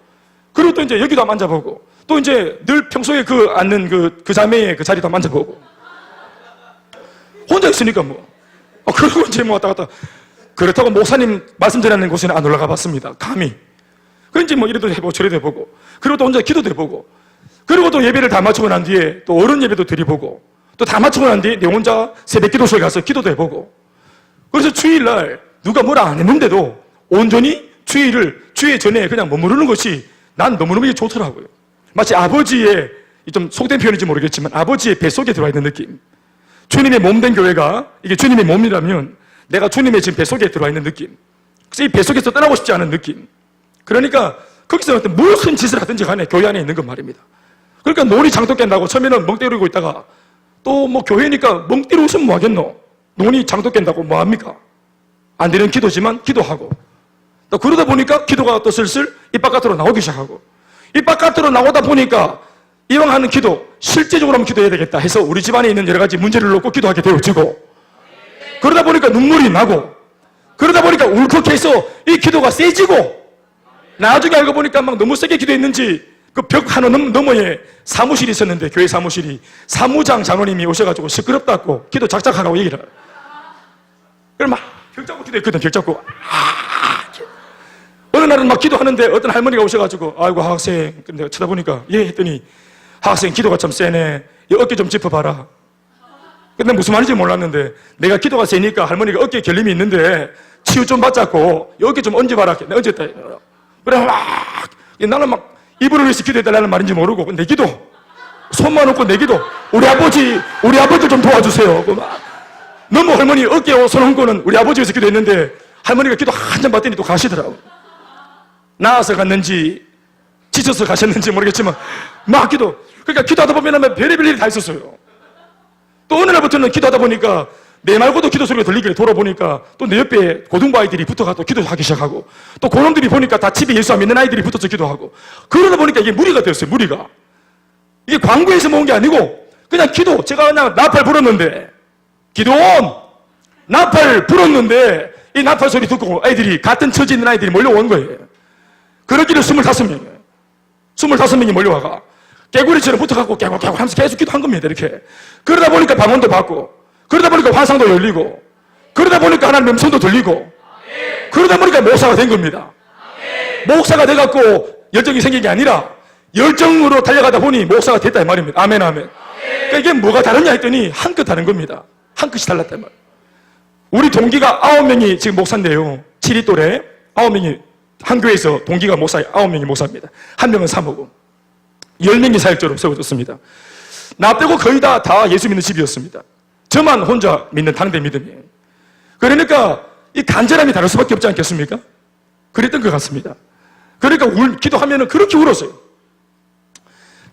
S1: 그리고 또 이제 여기도 한번 앉아보고, 또 이제 늘 평소에 앉는 그 자매의 그 자리도 한번 앉아보고, 혼자 있으니까 뭐, 그러고 이제 뭐 왔다 갔다. 그렇다고 목사님 말씀 전하는 곳에는 안 올라가 봤습니다. 감히. 그런지 뭐 이래도 해보고 저래도 해보고, 그리고 또 혼자 기도도 해보고, 그리고 또 예배를 다 마치고 난 뒤에 또 어른 예배도 드려보고, 또 다 마치고 난 뒤에 내 혼자 새벽 기도실 가서 기도도 해보고. 그래서 주일날 누가 뭐라 안 했는데도 온전히 주일 전에 그냥 머무르는 것이 난 너무너무 좋더라고요. 마치 아버지의, 좀 속된 표현인지 모르겠지만 아버지의 뱃속에 들어와 있는 느낌. 주님의 몸된 교회가 이게 주님의 몸이라면 내가 주님의 지금 뱃속에 들어와 있는 느낌. 그래서 이 뱃속에서 떠나고 싶지 않은 느낌. 그러니까 거기서 어떤 무슨 짓을 하든지 간에 교회 안에 있는 건 말입니다. 그러니까 논이 장독 깬다고 처음에는 멍 때리고 있다가 또 뭐 교회니까 멍 때리고 있으면 뭐 하겠노? 논이 장독 깬다고 뭐 합니까? 안 되는 기도지만 기도하고, 또 그러다 보니까 기도가 또 슬슬 입 바깥으로 나오기 시작하고, 입 바깥으로 나오다 보니까 이왕 하는 기도, 실제적으로 한번 기도해야 되겠다 해서 우리 집안에 있는 여러 가지 문제를 놓고 기도하게 되어지고, 그러다 보니까 눈물이 나고, 그러다 보니까 울컥해서 이 기도가 세지고, 나중에 알고 보니까 막 너무 세게 기도했는지 그 벽 하나 너머에 사무실이 있었는데, 교회 사무실이 사무장 장로님이 오셔가지고 시끄럽다고 기도 작작하라고 얘기를 해요. 그럼 막 벽 잡고 기도했거든. 벽 잡고 어느 날은 막 기도하는데 어떤 할머니가 오셔가지고, 아이고 학생, 근데 쳐다보니까 예 했더니, 학생 기도가 참 세네, 이 어깨 좀 짚어봐라. 근데 무슨 말인지 몰랐는데 내가 기도가 세니까 할머니가 어깨에 결림이 있는데 치유 좀 받자고 어깨 좀 얹어봐라. 내가 얹었다. 그래 막 나는 막 이불을 위해서 기도해달라는 말인지 모르고 내 기도 손만 얹고 내 기도 우리 아버지 좀 도와주세요. 너무 할머니 어깨에 손 얹고는 우리 아버지 위해서 기도했는데 할머니가 기도 한참 받더니 또 가시더라고. 나아서 갔는지 지쳐서 가셨는지 모르겠지만 막 기도. 그러니까 기도하다 보면 별의별 일이 다 있었어요. 또 어느 날부터는 기도하다 보니까 내 말고도 기도 소리가 들리길래 돌아보니까 또 내 옆에 고등부 아이들이 붙어가 또 기도하기 시작하고 또 그놈들이 보니까 다 집에 예수 안 믿는 아이들이 붙어서 기도하고 그러다 보니까 이게 무리가 되었어요. 무리가. 이게 광고에서 모은 게 아니고 그냥 기도. 제가 그냥 나팔 불었는데 기도원 나팔 불었는데 이 나팔 소리 듣고 아이들이 같은 처지에 있는 아이들이 몰려온 거예요. 그러기를 25명이 몰려와가 개구리처럼 붙어갖고 깨고 하면서 계속 기도한 겁니다. 이렇게. 그러다 보니까 방언도 받고 그러다 보니까 환상도 열리고 그러다 보니까 하나님 음성도 들리고 그러다 보니까 목사가 된 겁니다. 목사가 돼갖고 열정이 생긴 게 아니라 열정으로 달려가다 보니 목사가 됐다 이 말입니다. 아멘 아멘. 그러니까 이게 뭐가 다르냐 했더니 한끗 다른 겁니다. 한 끗이 달랐다 이 말. 우리 동기가 9명이 지금 목사인데요. 7위 또래 9명이 한 교회에서 동기가 목사 9명이 목사입니다. 한 명은 사모고 10명이 사역자로 세워졌습니다. 나 빼고 거의 다 예수 믿는 집이었습니다. 저만 혼자 믿는 당대 믿음이에요. 그러니까 이 간절함이 다를 수밖에 없지 않겠습니까? 그랬던 것 같습니다. 그러니까 기도하면은 그렇게 울었어요.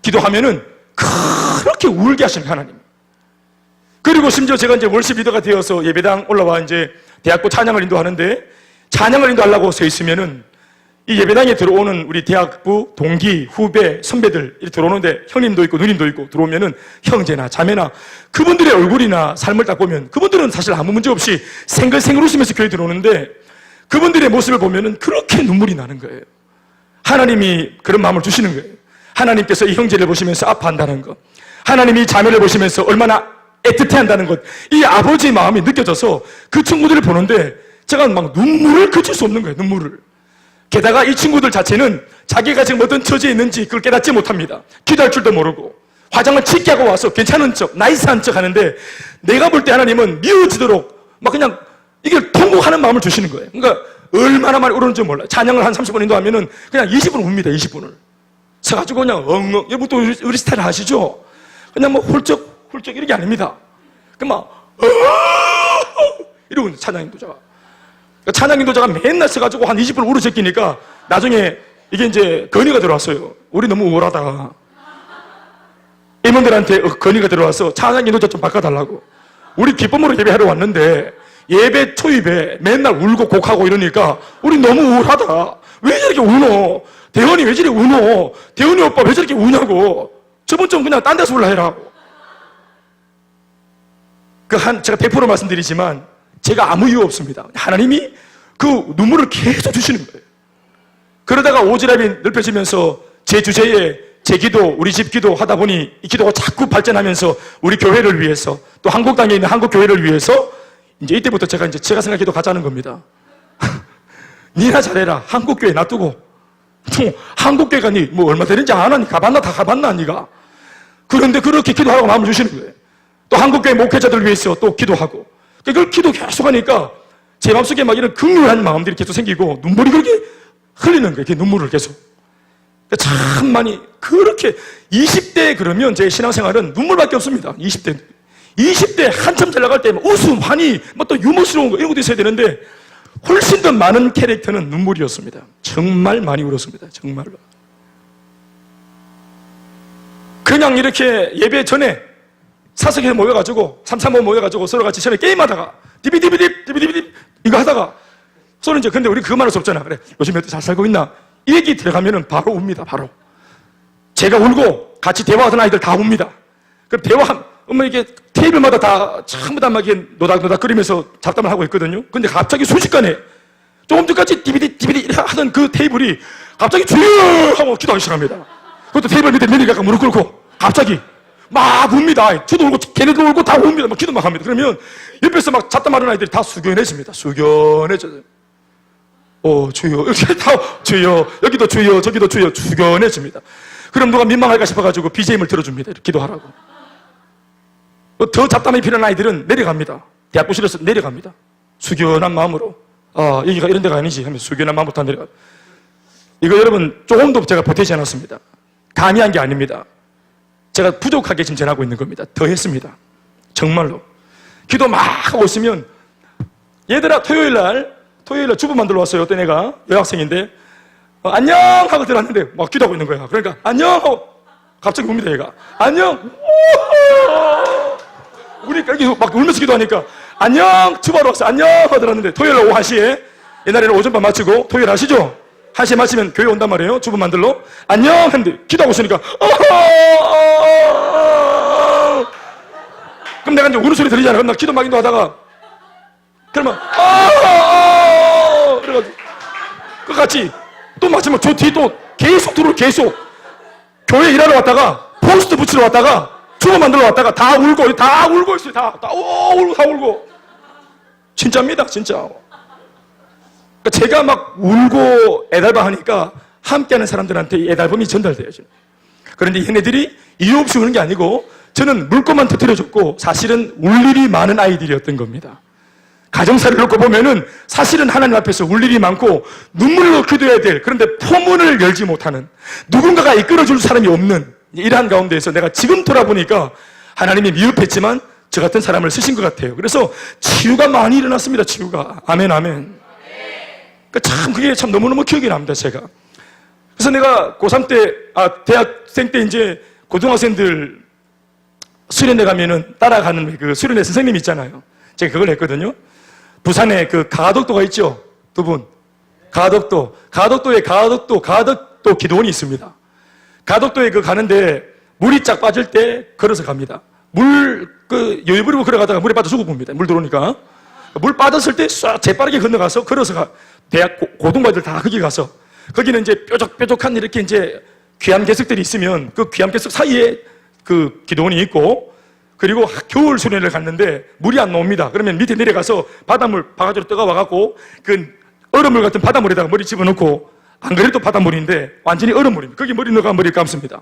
S1: 기도하면은 그렇게 울게 하시는 하나님. 그리고 심지어 제가 이제 월십 리더가 되어서 예배당 올라와 이제 대학교 찬양을 인도하는데 찬양을 인도하려고 서 있으면은 이 예배당에 들어오는 우리 대학부 동기, 후배, 선배들 이렇게 들어오는데 형님도 있고 누님도 있고 들어오면은 형제나 자매나 그분들의 얼굴이나 삶을 딱 보면 그분들은 사실 아무 문제 없이 생글생글 웃으면서 교회 들어오는데 그분들의 모습을 보면은 그렇게 눈물이 나는 거예요. 하나님이 그런 마음을 주시는 거예요. 하나님께서 이 형제를 보시면서 아파한다는 것, 하나님이 자매를 보시면서 얼마나 애틋해한다는 것, 이 아버지의 마음이 느껴져서 그 친구들을 보는데 제가 막 눈물을 그칠 수 없는 거예요. 눈물을. 게다가 이 친구들 자체는 자기가 지금 어떤 처지에 있는지 그걸 깨닫지 못합니다. 기도할 줄도 모르고 화장을 칙게 하고 와서 괜찮은 척, 나이스한 척 하는데 내가 볼 때 하나님은 미워지도록 막 그냥 이걸 통곡하는 마음을 주시는 거예요. 그러니까 얼마나 많이 울었는지 몰라요. 찬양을 한 30분 인도하면은 그냥 20분 웁니다. 20분을. 서가지고 그냥 엉엉. 여러분 또 우리 스타일 아시죠? 그냥 뭐 훌쩍 이런 게 아닙니다. 그냥 막 이러고 찬양 인도자가. 찬양 인도자가 맨날 서가지고 한 20분 울어 제끼니까 나중에 이게 이제 건의가 들어왔어요. 우리 너무 우울하다. 임원들한테 건의가 들어와서 찬양 인도자 좀 바꿔달라고. 우리 기쁨으로 예배하러 왔는데 예배 초입에 맨날 울고 곡하고 이러니까 우리 너무 우울하다. 왜 저렇게 우노? 대원이 왜 저렇게 우노? 대원이 오빠 왜 저렇게 우냐고. 저번 좀 그냥 딴 데서 울라 해라. 제가 100% 말씀드리지만 제가 아무 이유 없습니다. 하나님이 그 눈물을 계속 주시는 거예요. 그러다가 오지랖이 넓혀지면서 제 주제에 제 기도, 우리 집 기도 하다 보니 이 기도가 자꾸 발전하면서 우리 교회를 위해서 또 한국 땅에 있는 한국 교회를 위해서 이제 이때부터 제가 생각 기도 가자는 겁니다. 니나 잘해라. 한국 교회 놔두고 한국 교회가 니 뭐 얼마 되는지 아나? 니 가봤나? 다 가봤나? 니가? 그런데 그렇게 기도하라고 마음을 주시는 거예요. 또 한국 교회 목회자들을 위해서 또 기도하고 그걸 기도 계속 하니까 제 마음속에 막 이런 긍휼한 마음들이 계속 생기고 눈물이 그렇게 흘리는 거예요. 이렇게 눈물을 계속. 참 많이 그렇게 20대 그러면 제 신앙생활은 눈물밖에 없습니다. 20대 한참 잘 나갈 때 웃음, 환희, 뭐 또 유머스러운 거 이런 것도 있어야 되는데 훨씬 더 많은 캐릭터는 눈물이었습니다. 정말 많이 울었습니다. 정말로. 그냥 이렇게 예배 전에 사석에 모여가지고 335 모여가지고 서로 같이 전에 게임하다가 디비디비디 이거 하다가 서로 이제 근데 우리 그거 말할 수 없잖아. 그래 요즘에 잘 살고 있나? 이 얘기 들어가면은 바로 웁니다. 바로 제가 울고 같이 대화하던 아이들 다 웁니다. 그럼 대화 이게 테이블마다 다 전부 다 막 이렇게 노닥노닥 끓이면서 잡담을 하고 있거든요. 근데 갑자기 순식간에 조금 전까지 디비디 하던 그 테이블이 갑자기 주여 하고 기도하기 시작합니다. 그것도 테이블 밑에 며느리가 약간 무릎 꿇고 갑자기 막 웁니다. 저도 울고 걔네도 울고 다 웁니다. 막 기도 막 합니다. 그러면 옆에서 막 잡담하는 아이들이 다 숙연해집니다. 숙연해져요. 주여 이렇게 다 주여 여기도 주여 저기도 주여 숙연해집니다. 그럼 누가 민망할까 싶어가지고 BGM을 틀어줍니다. 이렇게 기도하라고. 더 잡담이 필요한 아이들은 내려갑니다. 대학교실에서 내려갑니다. 숙연한 마음으로. 아, 여기가 이런 데가 아니지 하면서 숙연한 마음으로 다 내려가. 이거 여러분 조금도 제가 보태지 않았습니다. 감히 한 게 아닙니다. 제가 부족하게 지금 전하고 있는 겁니다. 더 했습니다. 정말로. 기도 막 하고 있으면 얘들아 토요일 날 주부 만들러 왔어요. 어떤 애가 여학생인데 안녕 하고 들어왔는데 막 기도하고 있는 거야. 그러니까 안녕 하고 갑자기 웁니다. 얘가 안녕. 우리 여기 막 울면서 기도하니까 안녕 주부하러 왔어. 안녕 하고 들어왔는데 토요일 날 오후 1시에 옛날에는 오전반 마치고 토요일 하시죠? 1시에 마치면 교회 온단 말이에요. 주부 만들러 안녕 했는데 기도하고 있으니까 그럼 내가 이제 우는 소리 들리잖아. 그럼 나 기도 막 인도하다가 그러면 그래가지고 끝같이 또 마치면 저 뒤에 또 계속 들어올 계속 교회 일하러 왔다가 포스트 붙이러 왔다가 주부 만들러 왔다가 다 울고 있어요. 다 울고 진짜입니다. 진짜. 그러니까 제가 막 울고 애달바 하니까 함께하는 사람들한테 이 애달픔이 전달돼요. 그런데 얘네들이 이유 없이 우는 게 아니고 저는 물건만 터뜨려줬고 사실은 울 일이 많은 아이들이었던 겁니다. 가정사를 놓고 보면은 사실은 하나님 앞에서 울 일이 많고 눈물로 기도해야 될, 그런데 포문을 열지 못하는, 누군가가 이끌어줄 사람이 없는 이러한 가운데에서 내가 지금 돌아보니까 하나님이 미흡했지만 저 같은 사람을 쓰신 것 같아요. 그래서 치유가 많이 일어났습니다. 치유가. 아멘 아멘. 그러니까 참 그게 참 너무너무 기억이 납니다. 제가. 그래서 내가 고3 때 대학생 때 이제 고등학생들 수련회 가면은 따라가는 그 수련회 선생님 있잖아요. 제가 그걸 했거든요. 부산에 그 가덕도가 있죠. 두 분. 가덕도에 가덕도 기도원이 있습니다. 가덕도에 그 가는데 물이 쫙 빠질 때 걸어서 갑니다. 여유 부리고 걸어가다가 물에 빠져 죽어 봅니다. 물 들어오니까. 물 빠졌을 때 쏴 재빠르게 건너가서 걸어서 가. 대학 고등부들 다 거기 가서. 거기는 이제 뾰족뾰족한 이렇게 이제 귀암괴석들이 있으면 그 귀암괴석 사이에 그 기도원이 있고, 그리고 겨울 수련회를 갔는데 물이 안 나옵니다. 그러면 밑에 내려가서 바닷물 바가지로 떠가와갖고 그 얼음물 같은 바닷물에다가 머리 집어넣고, 안 그래도 바닷물인데 완전히 얼음물입니다. 거기 머리 넣어가 머리를 감습니다.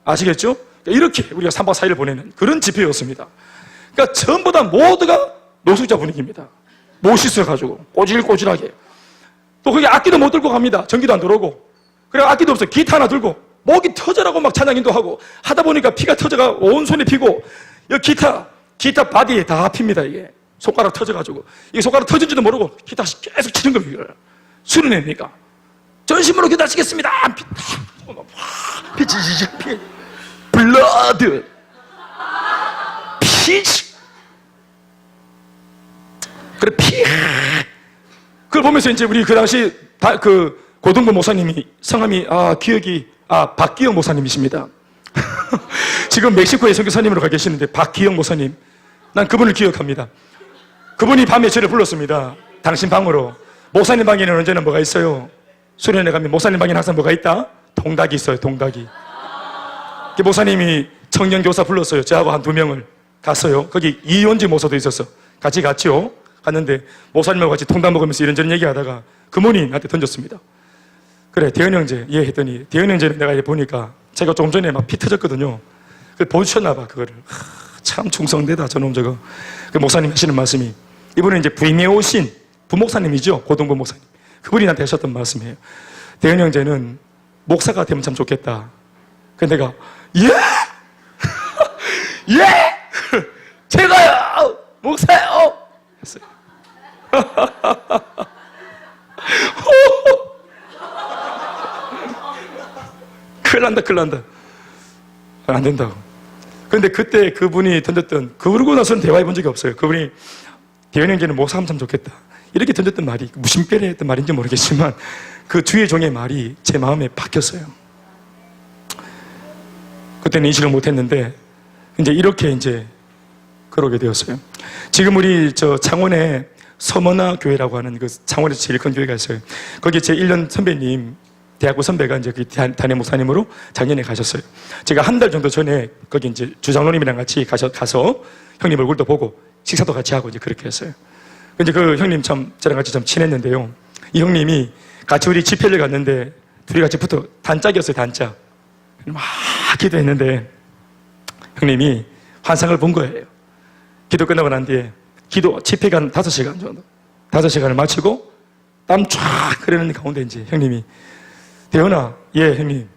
S1: 아시겠죠? 이렇게 우리가 3박 4일을 보내는 그런 집회였습니다. 그러니까 전부 다 모두가 노숙자 분위기입니다. 못 씻어가지고 꼬질꼬질하게. 또 거기 악기도 못 들고 갑니다. 전기도 안 들어오고. 그래 악기도 없어. 기타 하나 들고 목이 터져라고 막 찬양인도 하고 하다 보니까 피가 터져가 온 손에 피고, 여기 기타 바디에 다 핍니다. 이게 손가락 터져가지고 이게 손가락 터진지도 모르고 기타 계속 치는 겁니다. 이걸 수련회니까 전심으로 기도하시겠습니다. 피 블러드 피치 그래 피. 그걸 보면서 이제 우리 그 당시 그 고등부 목사님이 성함이 기억이 박기영 목사님이십니다. 지금 멕시코에 선교사님으로 가 계시는데 박기영 목사님, 난 그분을 기억합니다. 그분이 밤에 저를 불렀습니다. 당신 방으로. 목사님 방에는 언제나 뭐가 있어요? 수련회 가면 목사님 방에는 항상 뭐가 있다? 동닭이 있어요. 동닭이. 그 목사님이 청년교사 불렀어요. 저하고 한 2명을 갔어요. 거기 이원지 목사도 있었어. 같이 갔죠. 갔는데 목사님하고 같이 통닭 먹으면서 이런저런 얘기하다가 그분이 나한테 던졌습니다. 그래 대현 형제. 예 했더니 대현 형제는 내가 보니까 제가 조금 전에 막 피 터졌거든요. 그걸 보여주셨나 봐. 그거를. 참 충성되다 저놈 저거. 그 목사님 하시는 말씀이, 이분은 이제 부임해 오신 부목사님이죠. 고등부 목사님. 그분이 나한테 하셨던 말씀이에요. 대현 형제는 목사가 되면 참 좋겠다. 그래서 내가 예? 예? 제가요 목사요 했어요. 큰일 난다. 안 된다고. 그런데 그때 그분이 던졌던, 그러고 나서는 대화해 본 적이 없어요. 그분이 대현 형제는 목사하면 참 좋겠다. 이렇게 던졌던 말이 무심결에 했던 말인지 모르겠지만 그 주의 종의 말이 제 마음에 박혔어요. 그때는 인식을 못했는데 이제 이렇게 이제 그러게 되었어요. 지금 우리 창원에 서머나 교회라고 하는 그 창원에서 제일 큰 교회가 있어요. 거기 제 1년 선배님, 대학부 선배가 이제 그 담임 목사님으로 작년에 가셨어요. 제가 한 달 정도 전에 거기 이제 주장로님이랑 같이 가서 형님 얼굴도 보고 식사도 같이 하고 이제 그렇게 했어요. 근데 그 형님 참 저랑 같이 좀 친했는데요. 이 형님이 같이 우리 집회를 갔는데 둘이 같이 단짝이었어요. 단짝. 막 기도했는데 형님이 환상을 본 거예요. 기도 끝나고 난 뒤에 기도 집회가 한 5시간 정도 5시간을 마치고 땀 쫙 흐르는 가운데 이제 형님이 대현아, 예 형님,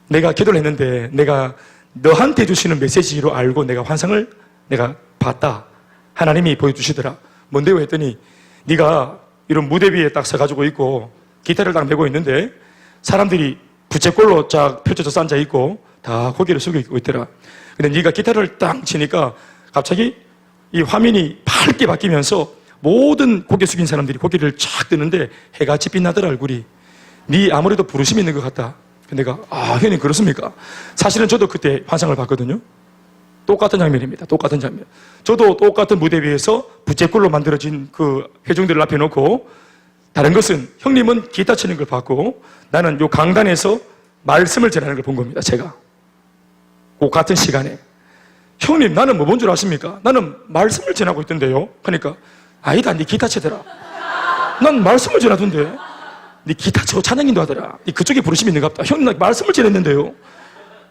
S1: 내가 기도를 했는데 내가 너한테 주시는 메시지로 알고 내가 환상을 내가 봤다. 하나님이 보여주시더라. 뭔데요? 했더니 네가 이런 무대 위에 딱 서가지고 있고 기타를 딱 메고 있는데 사람들이 부채꼴로 쫙 펼쳐져 앉아 있고 다 고개를 숙이고 있더라. 근데 네가 기타를 딱 치니까 갑자기 이 화면이 밝게 바뀌면서 모든 고개 숙인 사람들이 고개를 쫙 뜨는데 해같이 빛나더라 얼굴이. 네 아무래도 부르심이 있는 것 같다. 내가 형님 그렇습니까? 사실은 저도 그때 환상을 봤거든요. 똑같은 장면입니다. 똑같은 장면. 저도 똑같은 무대 위에서 부채꼴로 만들어진 그 회중들을 앞에 놓고 다른 것은 형님은 기타 치는 걸 봤고 나는 요 강단에서 말씀을 전하는 걸 본 겁니다. 제가. 그 같은 시간에. 형님 나는 뭐 본 줄 아십니까? 나는 말씀을 전하고 있던데요. 그러니까 아니다 네 기타 치더라. 난 말씀을 전하던데. 네 기타 쳐 찬양인도 하더라. 네 그쪽에 부르심이 있는가 보다. 형님 나 말씀을 전했는데요.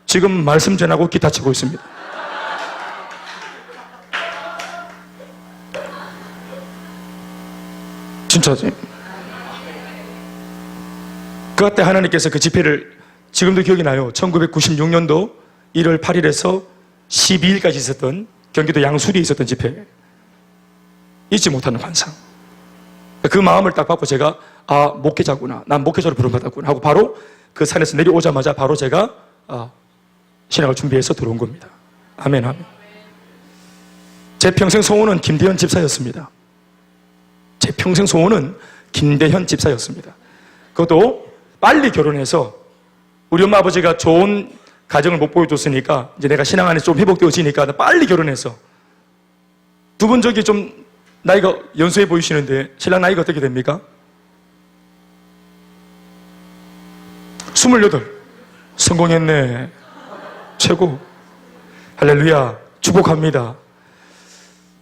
S1: 지금 말씀 전하고 기타 치고 있습니다. 진짜지. 그때 하나님께서 그 집회를 지금도 기억이 나요. 1996년도 1월 8일에서 12일까지 있었던 경기도 양수리에 있었던 집회. 잊지 못하는 환상. 그 마음을 딱 받고 제가 목회자구나. 난 목회자로 부름받았구나 하고 바로 그 산에서 내려오자마자 바로 제가 신학을 준비해서 들어온 겁니다. 아멘 아멘. 제 평생 소원은 김대현 집사였습니다. 제 평생 소원은 김대현 집사였습니다. 그것도 빨리 결혼해서 우리 엄마 아버지가 좋은 가정을 못 보여줬으니까 이제 내가 신앙 안에 좀 회복되어지니까 빨리 결혼해서 두 분 저기 좀 나이가 연수해 보이시는데 신랑 나이가 어떻게 됩니까? 28. 성공했네. 최고. 할렐루야. 축복합니다.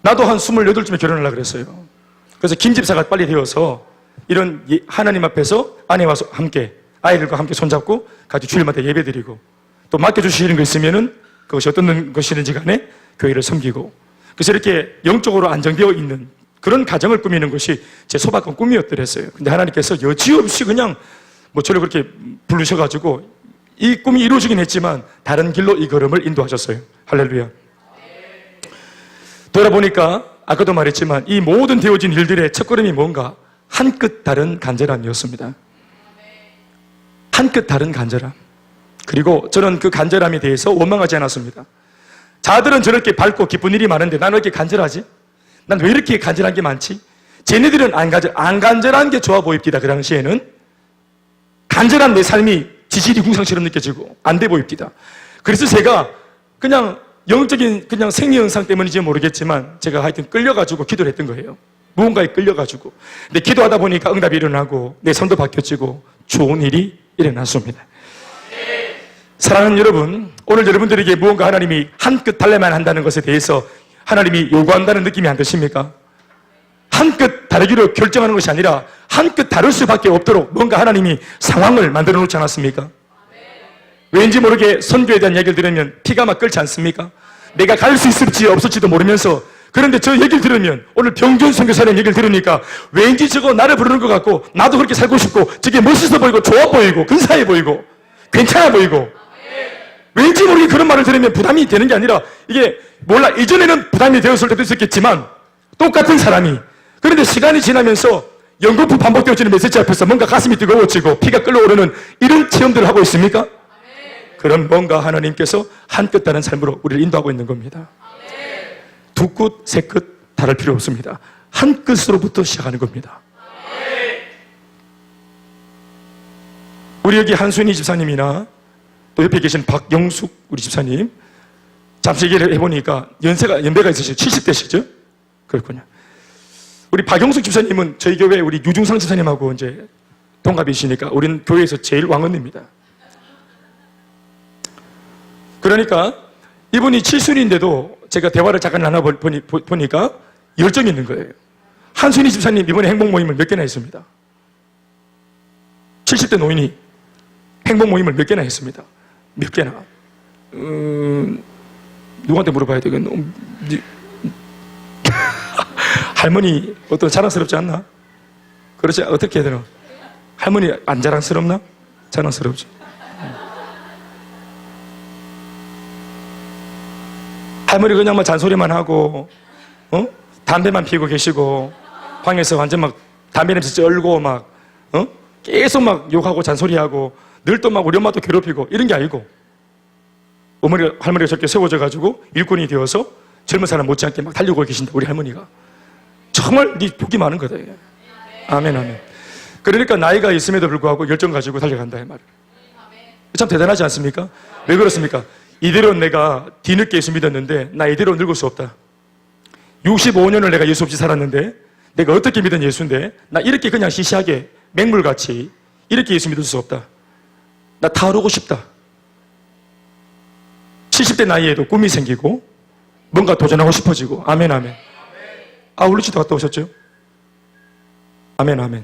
S1: 나도 한 28쯤에 결혼하려고 그랬어요. 그래서 김 집사가 빨리 되어서 이런 하나님 앞에서 아내와 함께 아이들과 함께 손잡고 같이 주일마다 예배드리고 또 맡겨주시는 거 있으면은 그것이 어떤 것이든지 간에 교회를 섬기고 그래서 이렇게 영적으로 안정되어 있는 그런 가정을 꾸미는 것이 제 소박한 꿈이었더랬어요. 근데 하나님께서 여지없이 그냥 뭐 저를 그렇게 부르셔가지고 이 꿈이 이루어지긴 했지만 다른 길로 이 걸음을 인도하셨어요. 할렐루야. 돌아보니까 아까도 말했지만 이 모든 되어진 일들의 첫걸음이 뭔가 한 끗 다른 간절함이었습니다. 한 끗 다른 간절함. 그리고 저는 그 간절함에 대해서 원망하지 않았습니다. 자들은 저렇게 밝고 기쁜 일이 많은데 나는 왜 이렇게 간절하지? 난 왜 이렇게 간절한 게 많지? 쟤네들은 안 간절한 게 좋아 보입니다. 그 당시에는 간절한 내 삶이 지질이 궁상처럼 느껴지고 안 돼 보입니다. 그래서 제가 그냥 영적인 그냥 생리 현상 때문인지 모르겠지만 제가 하여튼 끌려가지고 기도를 했던 거예요. 무언가에 끌려가지고. 근데 기도하다 보니까 응답이 일어나고 내 손도 바뀌어지고 좋은 일이 일어났습니다. 사랑하는 여러분, 오늘 여러분들에게 무언가 하나님이 한 끗 달래만 한다는 것에 대해서 하나님이 요구한다는 느낌이 안 드십니까? 한 끗 다르기로 결정하는 것이 아니라 한 끗 다를 수밖에 없도록 뭔가 하나님이 상황을 만들어 놓지 않았습니까? 왠지 모르게 선교에 대한 얘기를 들으면 피가 막 끓지 않습니까? 내가 갈 수 있을지 없을지도 모르면서 그런데 저 얘기를 들으면 오늘 병준 선교사님 얘기를 들으니까 왠지 저거 나를 부르는 것 같고 나도 그렇게 살고 싶고 저게 멋있어 보이고 좋아 보이고 근사해 보이고 괜찮아 보이고 왠지 모르게 그런 말을 들으면 부담이 되는 게 아니라 이게 몰라 이전에는 부담이 되었을 때도 있었겠지만 똑같은 사람이 그런데 시간이 지나면서 연거푸 반복되어지는 메시지 앞에서 뭔가 가슴이 뜨거워지고 피가 끓어오르는 이런 체험들을 하고 있습니까? 그런 뭔가 하나님께서 한 끗 다른 삶으로 우리를 인도하고 있는 겁니다. 두 끝, 세 끝 다를 필요 없습니다. 한 끝으로부터 시작하는 겁니다. 우리 여기 한순희 집사님이나 또 옆에 계신 박영숙 우리 집사님 잠시 얘기를 해보니까 연배가 있으시죠? 70대시죠? 그렇군요. 우리 박영숙 집사님은 저희 교회 우리 유중상 집사님하고 이제 동갑이시니까 우리는 교회에서 제일 왕언니입니다. 그러니까 이분이 7순인데도 제가 대화를 잠깐 나눠보니까 열정이 있는 거예요. 한순희 집사님 이번에 행복 모임을 몇 개나 했습니다. 70대 노인이 행복 모임을 몇 개나 했습니다. 몇 개나. 누구한테 물어봐야 되겠노? 할머니 어떤 자랑스럽지 않나? 그렇지, 어떻게 해야 되나? 할머니 안 자랑스럽나? 자랑스럽지. 할머니 그냥 막 잔소리만 하고, 담배만 피우고 계시고, 방에서 완전 막 담배 냄새 쩔고 막, 계속 막 욕하고 잔소리하고, 늘 또 막 우리 엄마도 괴롭히고, 이런 게 아니고, 할머니가 저렇게 세워져가지고 일꾼이 되어서 젊은 사람 못지않게 막 달려고 계신다, 우리 할머니가. 정말 네 복이 많은 거다. 이게. 아멘, 아멘. 그러니까 나이가 있음에도 불구하고 열정 가지고 달려간다, 이 말을. 참 대단하지 않습니까? 왜 그렇습니까? 이대로 내가 뒤늦게 예수 믿었는데 나 이대로 늙을 수 없다. 65년을 내가 예수 없이 살았는데 내가 어떻게 믿은 예수인데 나 이렇게 그냥 시시하게 맹물같이 이렇게 예수 믿을 수 없다. 나 타오르고 싶다. 70대 나이에도 꿈이 생기고 뭔가 도전하고 싶어지고. 아멘, 아멘. 아울리치도 갔다 오셨죠? 아멘, 아멘.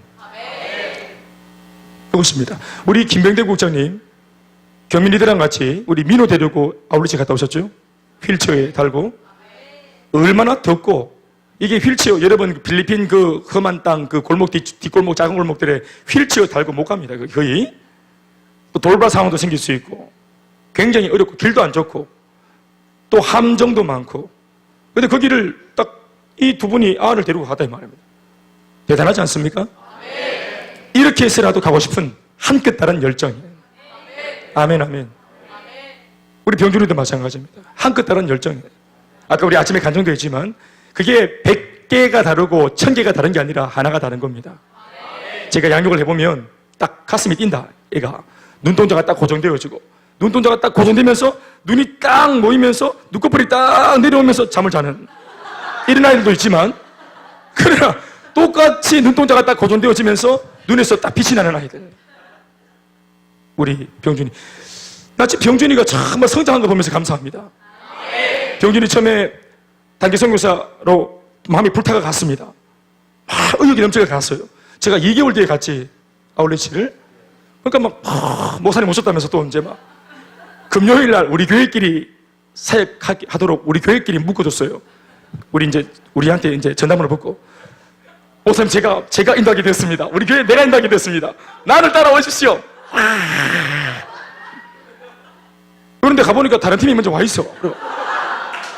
S1: 그렇습니다. 우리 김병대 국장님 교민이들랑 같이 우리 민호 데리고 아울리치 갔다 오셨죠? 휠체어에 달고. 얼마나 덥고, 이게 휠체어, 여러분 필리핀 그 험한 땅 그 골목 뒷골목 작은 골목들에 휠체어 달고 못 갑니다. 거의. 또 돌발 상황도 생길 수 있고 굉장히 어렵고 길도 안 좋고 또 함정도 많고. 근데 거기를 딱 이 두 분이 아를 데리고 가다 이 말입니다. 대단하지 않습니까? 이렇게 해서라도 가고 싶은 한 끗 다른 열정이에요. 아멘, 아멘. 우리 병준이도 마찬가지입니다. 한 끗 다른 열정이에요. 아까 우리 아침에 간증도 했지만 그게 100개가 다르고 1000개가 다른 게 아니라 하나가 다른 겁니다. 제가 양육을 해보면 딱 가슴이 뛴다. 애가 눈동자가 딱 고정되어지고, 눈동자가 딱 고정되면서 눈이 딱 모이면서 눈꺼풀이 딱 내려오면서 잠을 자는 이런 아이들도 있지만, 그러나 똑같이 눈동자가 딱 고정되어지면서 눈에서 딱 빛이 나는 아이들. 우리 병준이. 나 지금 병준이가 정말 성장한 거 보면서 감사합니다. 병준이 처음에 단기 선교사로 마음이 불타가 갔습니다. 막 의욕이 넘쳐가 갔어요. 제가 2개월 뒤에 갔지, 아울렛을. 그러니까 막 목사님 오셨다면서 또 이제 막 금요일 날 우리 교회끼리 사역하도록 우리 교회끼리 묶어줬어요. 우리한테 이제 전담을 받고, 목사님 제가 인도하게 됐습니다. 우리 교회 내가 인도하게 됐습니다. 나를 따라오십시오. 그런데 가보니까 다른 팀이 먼저 와 있어.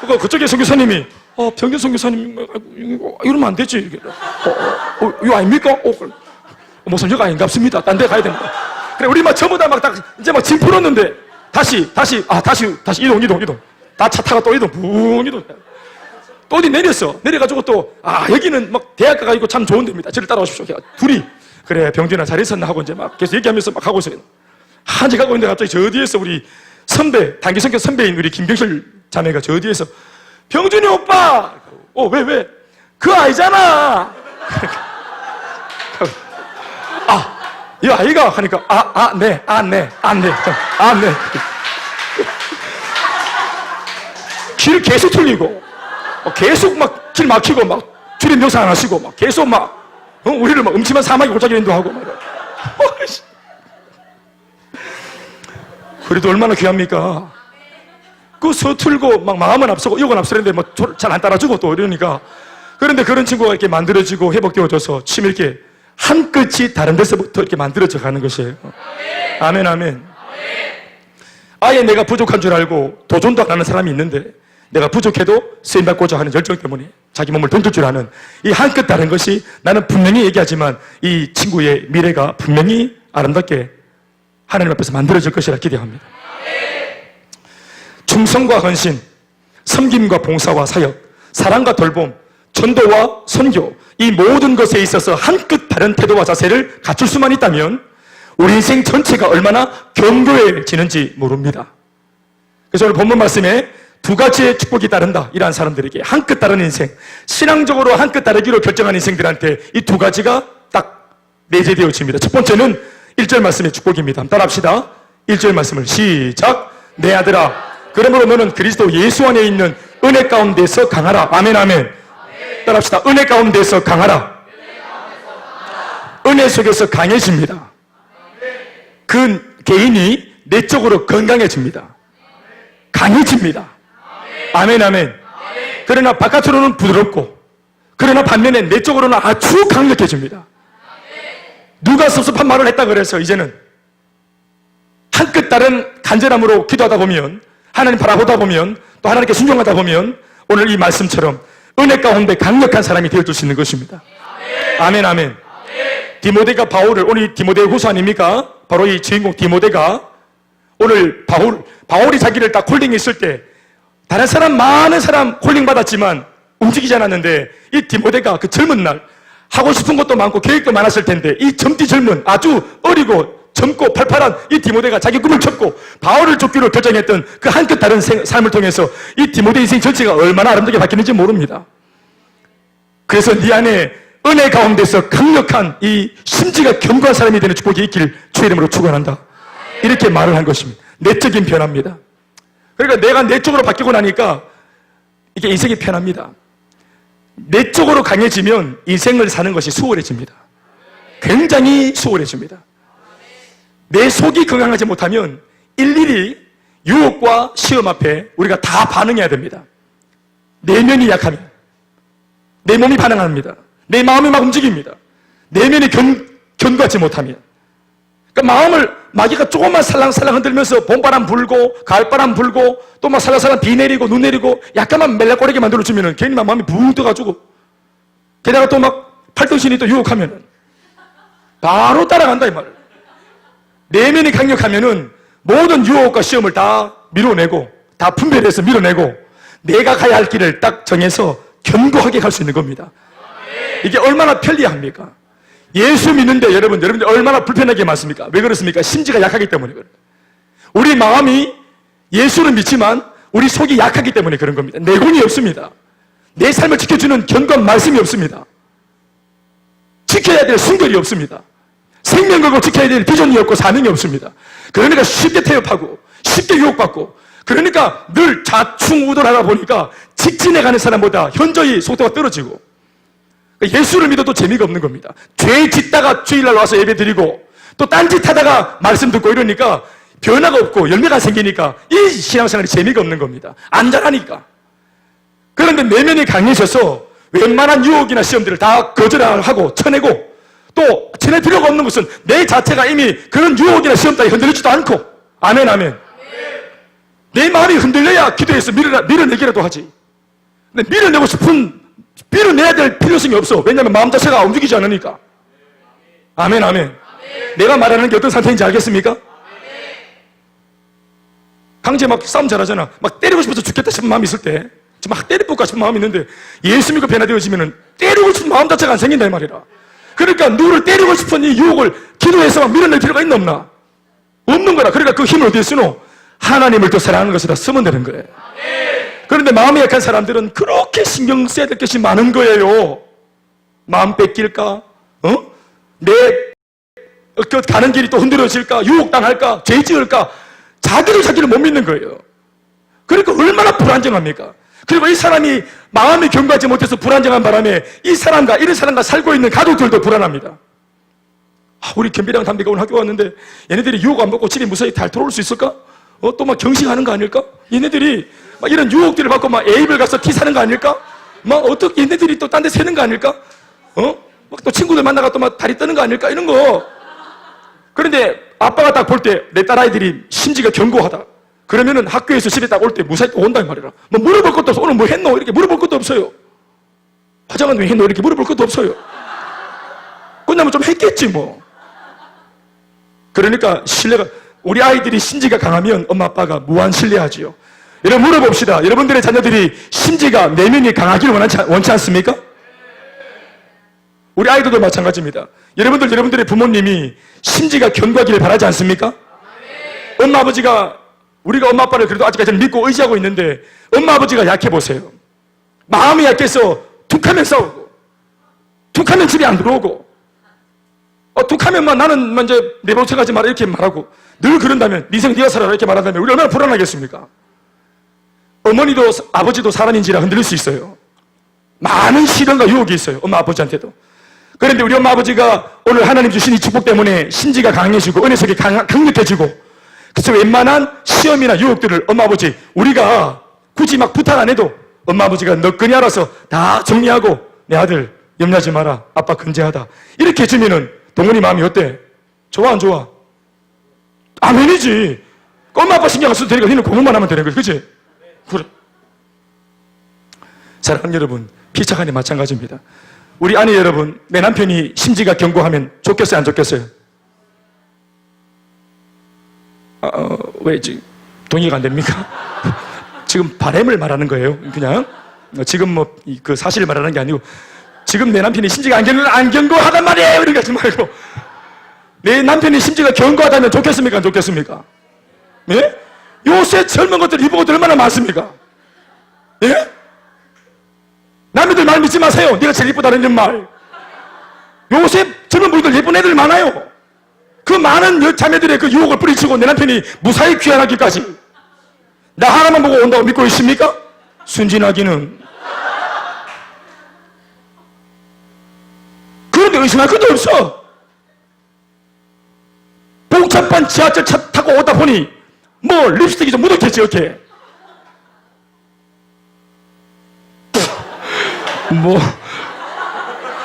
S1: 그러니까 그쪽에 선교사님이 병균 선교사님 이러면 안 되지. 이거 아닙니까? 목사님 여기 아닌갑습니다. 딴 데 가야 됩니다. 그래 우리 막 전부 다 막 딱 이제 막 짐 풀었는데 다시 이동. 다 차 타고 또 이동. 또 어디 내려가지고 또 여기는 막 대학가 가지고 참 좋은 데입니다. 저를 따라오십시오. 둘이 그래 병준아 잘 있었나 하고 이제 막 계속 얘기하면서 막 가고 있어요. 한지 가고 있는데 갑자기 저 뒤에서 우리 선배, 단기 성교 선배인 우리 김병실 자매가 저 뒤에서 병준이 오빠! 왜? 그 아이잖아! 이 아이가 하니까 네. 길 계속 틀리고 계속 막 길 막히고 막 주님 명상 안 하시고 막 계속 막 우리를 막 음침한 사막에 골짜기 인도하고 말이야. 그래도 얼마나 귀합니까? 그 서툴고 막 마음은 앞서고 욕은 앞서는데 뭐 잘 안 따라주고 또 이러니까. 그런데 그런 친구가 이렇게 만들어지고 회복되어져서 치밀게 한 끝이 다른 데서부터 이렇게 만들어져 가는 것이에요. 아멘, 아멘. 아예 내가 부족한 줄 알고 도전도 안 하는 사람이 있는데 내가 부족해도 쓰임받고자 하는 열정 때문에 자기 몸을 던질 줄 아는 이 한 끗 다른 것이 나는 분명히 얘기하지만 이 친구의 미래가 분명히 아름답게 하나님 앞에서 만들어질 것이라 기대합니다. 충성과 헌신, 섬김과 봉사와 사역, 사랑과 돌봄, 전도와 선교, 이 모든 것에 있어서 한 끗 다른 태도와 자세를 갖출 수만 있다면 우리 인생 전체가 얼마나 견고해지는지 모릅니다. 그래서 오늘 본문 말씀에 두 가지의 축복이 따른다. 이러한 사람들에게 한 끗 다른 인생, 신앙적으로 한 끗 다르기로 결정한 인생들한테 이 두 가지가 딱 내재되어집니다. 첫 번째는 1절 말씀의 축복입니다. 한번 따라합시다. 1절 말씀을 시작. 내 아들아, 그러므로 너는 그리스도 예수 안에 있는 은혜 가운데서 강하라. 아멘, 아멘. 따라합시다. 은혜 가운데서 강하라. 은혜 속에서 강해집니다. 그 개인이 내적으로 건강해집니다. 강해집니다. 아멘, 아멘. 그러나 바깥으로는 부드럽고, 그러나 반면에 내적으로는 아주 강력해집니다. 누가 섭섭한 말을 했다 그래서 이제는 한 끗 다른 간절함으로 기도하다 보면, 하나님 바라보다 보면, 또 하나님께 순종하다 보면 오늘 이 말씀처럼 은혜 가운데 강력한 사람이 되어줄 수 있는 것입니다. 아멘, 아멘. 디모데가 바울을, 오늘 디모데의 후서 아닙니까? 바로 이 주인공 디모데가 오늘 바울이 자기를 딱 콜링했을 때 다른 사람, 많은 사람 콜링 받았지만 움직이지 않았는데 이 디모데가 그 젊은 날 하고 싶은 것도 많고 계획도 많았을 텐데 이 젊디 젊은 아주 어리고 젊고 팔팔한 이 디모데가 자기 꿈을 쫓고 바울을 쫓기로 결정했던 그 한 끗 다른 삶을 통해서 이 디모데 인생 전체가 얼마나 아름답게 바뀌는지 모릅니다. 그래서 네 안에 은혜 가운데서 강력한 이 심지가 견고한 사람이 되는 축복이 있기를 주의 이름으로 축원한다. 이렇게 말을 한 것입니다. 내적인 변화입니다. 그러니까 내가 내적으로 바뀌고 나니까 이게 인생이 편합니다. 내적으로 강해지면 인생을 사는 것이 수월해집니다. 굉장히 수월해집니다. 내 속이 건강하지 못하면 일일이 유혹과 시험 앞에 우리가 다 반응해야 됩니다. 내면이 약하면 내 몸이 반응합니다. 내 마음이 막 움직입니다. 내면이 견고하지 못하면, 그러니까 마음을 마귀가 조금만 살랑살랑 흔들면서 봄바람 불고 가을바람 불고 또 막 살랑살랑 비 내리고 눈 내리고 약간만 멜락거리게 만들어주면은 괜히 막 마음이 붕 떠가지고, 게다가 또 막 팔등신이 또 유혹하면은 바로 따라간다 이 말을. 내면이 강력하면은 모든 유혹과 시험을 다 밀어내고 다 분별해서 밀어내고 내가 가야 할 길을 딱 정해서 견고하게 갈 수 있는 겁니다. 이게 얼마나 편리합니까? 예수 믿는데 여러분들 얼마나 불편하게 맞습니까? 왜 그렇습니까? 심지가 약하기 때문에 그래요. 우리 마음이 예수를 믿지만 우리 속이 약하기 때문에 그런 겁니다. 내군이 없습니다. 내 삶을 지켜주는 견고한 말씀이 없습니다. 지켜야 될 순결이 없습니다. 생명력을 지켜야 될 비전이 없고 사명이 없습니다. 그러니까 쉽게 태엽하고 쉽게 유혹받고, 그러니까 늘 좌충우돌하다 보니까 직진해 가는 사람보다 현저히 속도가 떨어지고, 예수를 믿어도 재미가 없는 겁니다. 죄 짓다가 주일날 와서 예배 드리고 또 딴짓 하다가 말씀 듣고 이러니까 변화가 없고 열매가 생기니까 이 신앙생활이 재미가 없는 겁니다. 안전하니까. 그런데 내면이 강해져서 웬만한 유혹이나 시험들을 다 거절하고 쳐내고, 또 쳐낼 필요가 없는 것은 내 자체가 이미 그런 유혹이나 시험 따위 흔들리지도 않고, 아멘, 아멘. 내 마음이 흔들려야 기도해서 밀어내기라도 하지. 근데 밀어내야 될 필요성이 없어. 왜냐하면 마음 자체가 움직이지 않으니까. 아멘, 아멘. 내가 말하는 게 어떤 상태인지 알겠습니까? 강제 막 싸움 잘하잖아. 막 때리고 싶어서 죽겠다 싶은 마음이 있을 때, 막 때려볼까 싶은 마음이 있는데 예수 믿고 변화되어지면 때리고 싶은 마음 자체가 안 생긴다 이 말이라. 그러니까 누구를 때리고 싶은 이 유혹을 기도해서 막 밀어낼 필요가 있나 없나? 없는 거라. 그러니까 그 힘을 어디에 쓰노? 하나님을 더 사랑하는 것에다 쓰면 되는 거예요. 그런데 마음이 약한 사람들은 그렇게 신경 써야 될 것이 많은 거예요. 마음 뺏길까? 내 가는 길이 또 흔들어질까? 유혹당할까? 죄 지을까? 자기를 못 믿는 거예요. 그러니까 얼마나 불안정합니까? 그리고 이 사람이 마음이 견고하지 못해서 불안정한 바람에 이런 사람과 살고 있는 가족들도 불안합니다. 우리 겸비랑 담비가 오늘 학교 왔는데 얘네들이 유혹 안 받고 집에 무사히 잘 돌아올 수 있을까? 또 막 경식하는 거 아닐까? 얘네들이 막 이런 유혹들을 받고 막 A입을 가서 T 사는 거 아닐까? 막 어떻게 얘네들이 또 딴 데 새는 거 아닐까? 막 또 친구들 만나가 또 막 다리 떠는 거 아닐까? 이런 거. 그런데 아빠가 딱 볼 때 내 딸아이들이 심지가 견고하다. 그러면은 학교에서 집에 딱 올 때 무사히 또 온다 이 말이라. 뭐 물어볼 것도 없어. 오늘 뭐 했노? 이렇게 물어볼 것도 없어요. 화장은 왜 했노? 이렇게 물어볼 것도 없어요. 끝나면 좀 했겠지 뭐. 그러니까 신뢰가, 우리 아이들이 심지가 강하면 엄마 아빠가 무한 신뢰하지요. 여러분 물어봅시다. 여러분들의 자녀들이 심지가 내면이 강하기를 원치 않습니까? 우리 아이들도 마찬가지입니다. 여러분들의 부모님이 심지가 견고하기를 바라지 않습니까? 엄마 아버지가, 우리가 엄마 아빠를 그래도 아직까지는 믿고 의지하고 있는데 엄마 아버지가 약해 보세요. 마음이 약해서 툭하면 싸우고, 툭하면 집에 안 들어오고, 툭하면 나는 이제 내 모습 하지 마라 이렇게 말하고, 늘 그런다면 네 생 네가 살아라 이렇게 말한다면 우리 얼마나 불안하겠습니까? 어머니도 아버지도 사람인지라 흔들릴 수 있어요. 많은 시련과 유혹이 있어요. 엄마 아버지한테도. 그런데 우리 엄마 아버지가 오늘 하나님 주신 이 축복 때문에 심지가 강해지고 은혜 속이 강력해지고, 그래서 웬만한 시험이나 유혹들을 엄마 아버지 우리가 굳이 막 부탁 안 해도 엄마 아버지가 너끈히 알아서 다 정리하고 내 아들 염려하지 마라. 아빠 근제하다. 이렇게 해주면은 동훈이 마음이 어때? 좋아 안 좋아? 아멘이지. 엄마 아빠 신경 안 써도 되니까 너는 공부만 하면 되는 거지. 그치? 그래. 사랑하는 여러분, 피차간이 마찬가지입니다. 우리 아내 여러분, 내 남편이 심지가 견고하면 좋겠어요 안 좋겠어요? 왜 지금 동의가 안 됩니까? 지금 바램을 말하는 거예요. 그냥 지금 뭐 그 사실을 말하는 게 아니고 지금 내 남편이 심지가 안 견고하단 말이에요. 이렇게 하지 말고 내 남편이 심지가 견고하다면 좋겠습니까? 안 좋겠습니까? 예? 요새 젊은 것들 이쁜 것들 얼마나 많습니까? 예? 남들 말 믿지 마세요. 네가 제일 이쁘다는 말. 요새 젊은 분들 예쁜 애들 많아요. 그 많은 자매들의 그 유혹을 뿌리치고 내 남편이 무사히 귀환하기까지 나 하나만 보고 온다고 믿고 있습니까? 순진하기는. 그런데 의심할 것도 없어. 복잡한 지하철 차 타고 오다 보니 뭐 립스틱이 좀 묻었겠지 이렇게. 뭐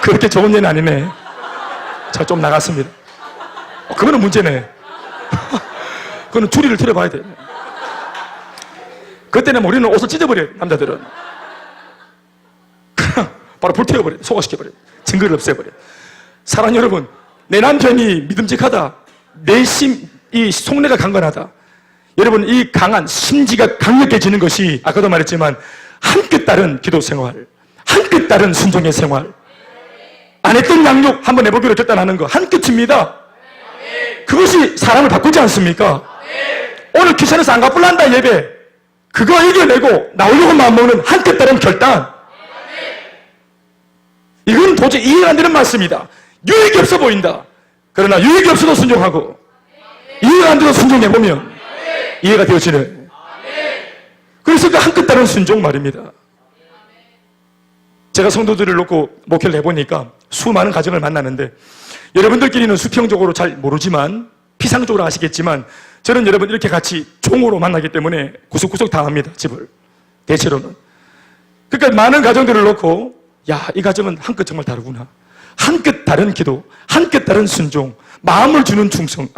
S1: 그렇게 좋은 예는 아니네. 자, 좀 나갔습니다. 그거는 문제네. 그거는 주리를 들어봐야 돼. 그때는 우리는 옷을 찢어버려요. 남자들은 그냥 바로 불태워버려요. 소각시켜버려요. 증거를 없애버려요. 사랑 여러분, 내 남편이 믿음직하다, 내 이 속내가 강건하다, 여러분 이 강한 심지가 강력해지는 것이 아까도 말했지만 한 끗 다른 기도 생활, 한 끗 다른 순종의 생활, 안 했던 양육 한번 해보기로 결단하는 거 한 끗입니다. 그것이 사람을 바꾸지 않습니까? 오늘 귀찮아서 안 갚을란다 예배, 그거 이겨내고 나오려고 마음먹는 한 끗 다른 결단, 이건 도저히 이해가 안 되는 말씀이다. 유익이 없어 보인다. 그러나 유익이 없어도 순종하고 이해가 안 돼도 순종해보면 이해가 되어지는, 그래서 그 한 끗 다른 순종 말입니다. 제가 성도들을 놓고 목회를 해보니까 수많은 가정을 만나는데 여러분들끼리는 수평적으로 잘 모르지만 피상적으로 아시겠지만 저는 여러분 이렇게 같이 종으로 만나기 때문에 구석구석 다 압니다. 집을 대체로는. 그러니까 많은 가정들을 놓고 야, 이 가정은 한 끗 정말 다르구나. 한 끗 다른 기도, 한 끗 다른 순종, 마음을 주는 충성.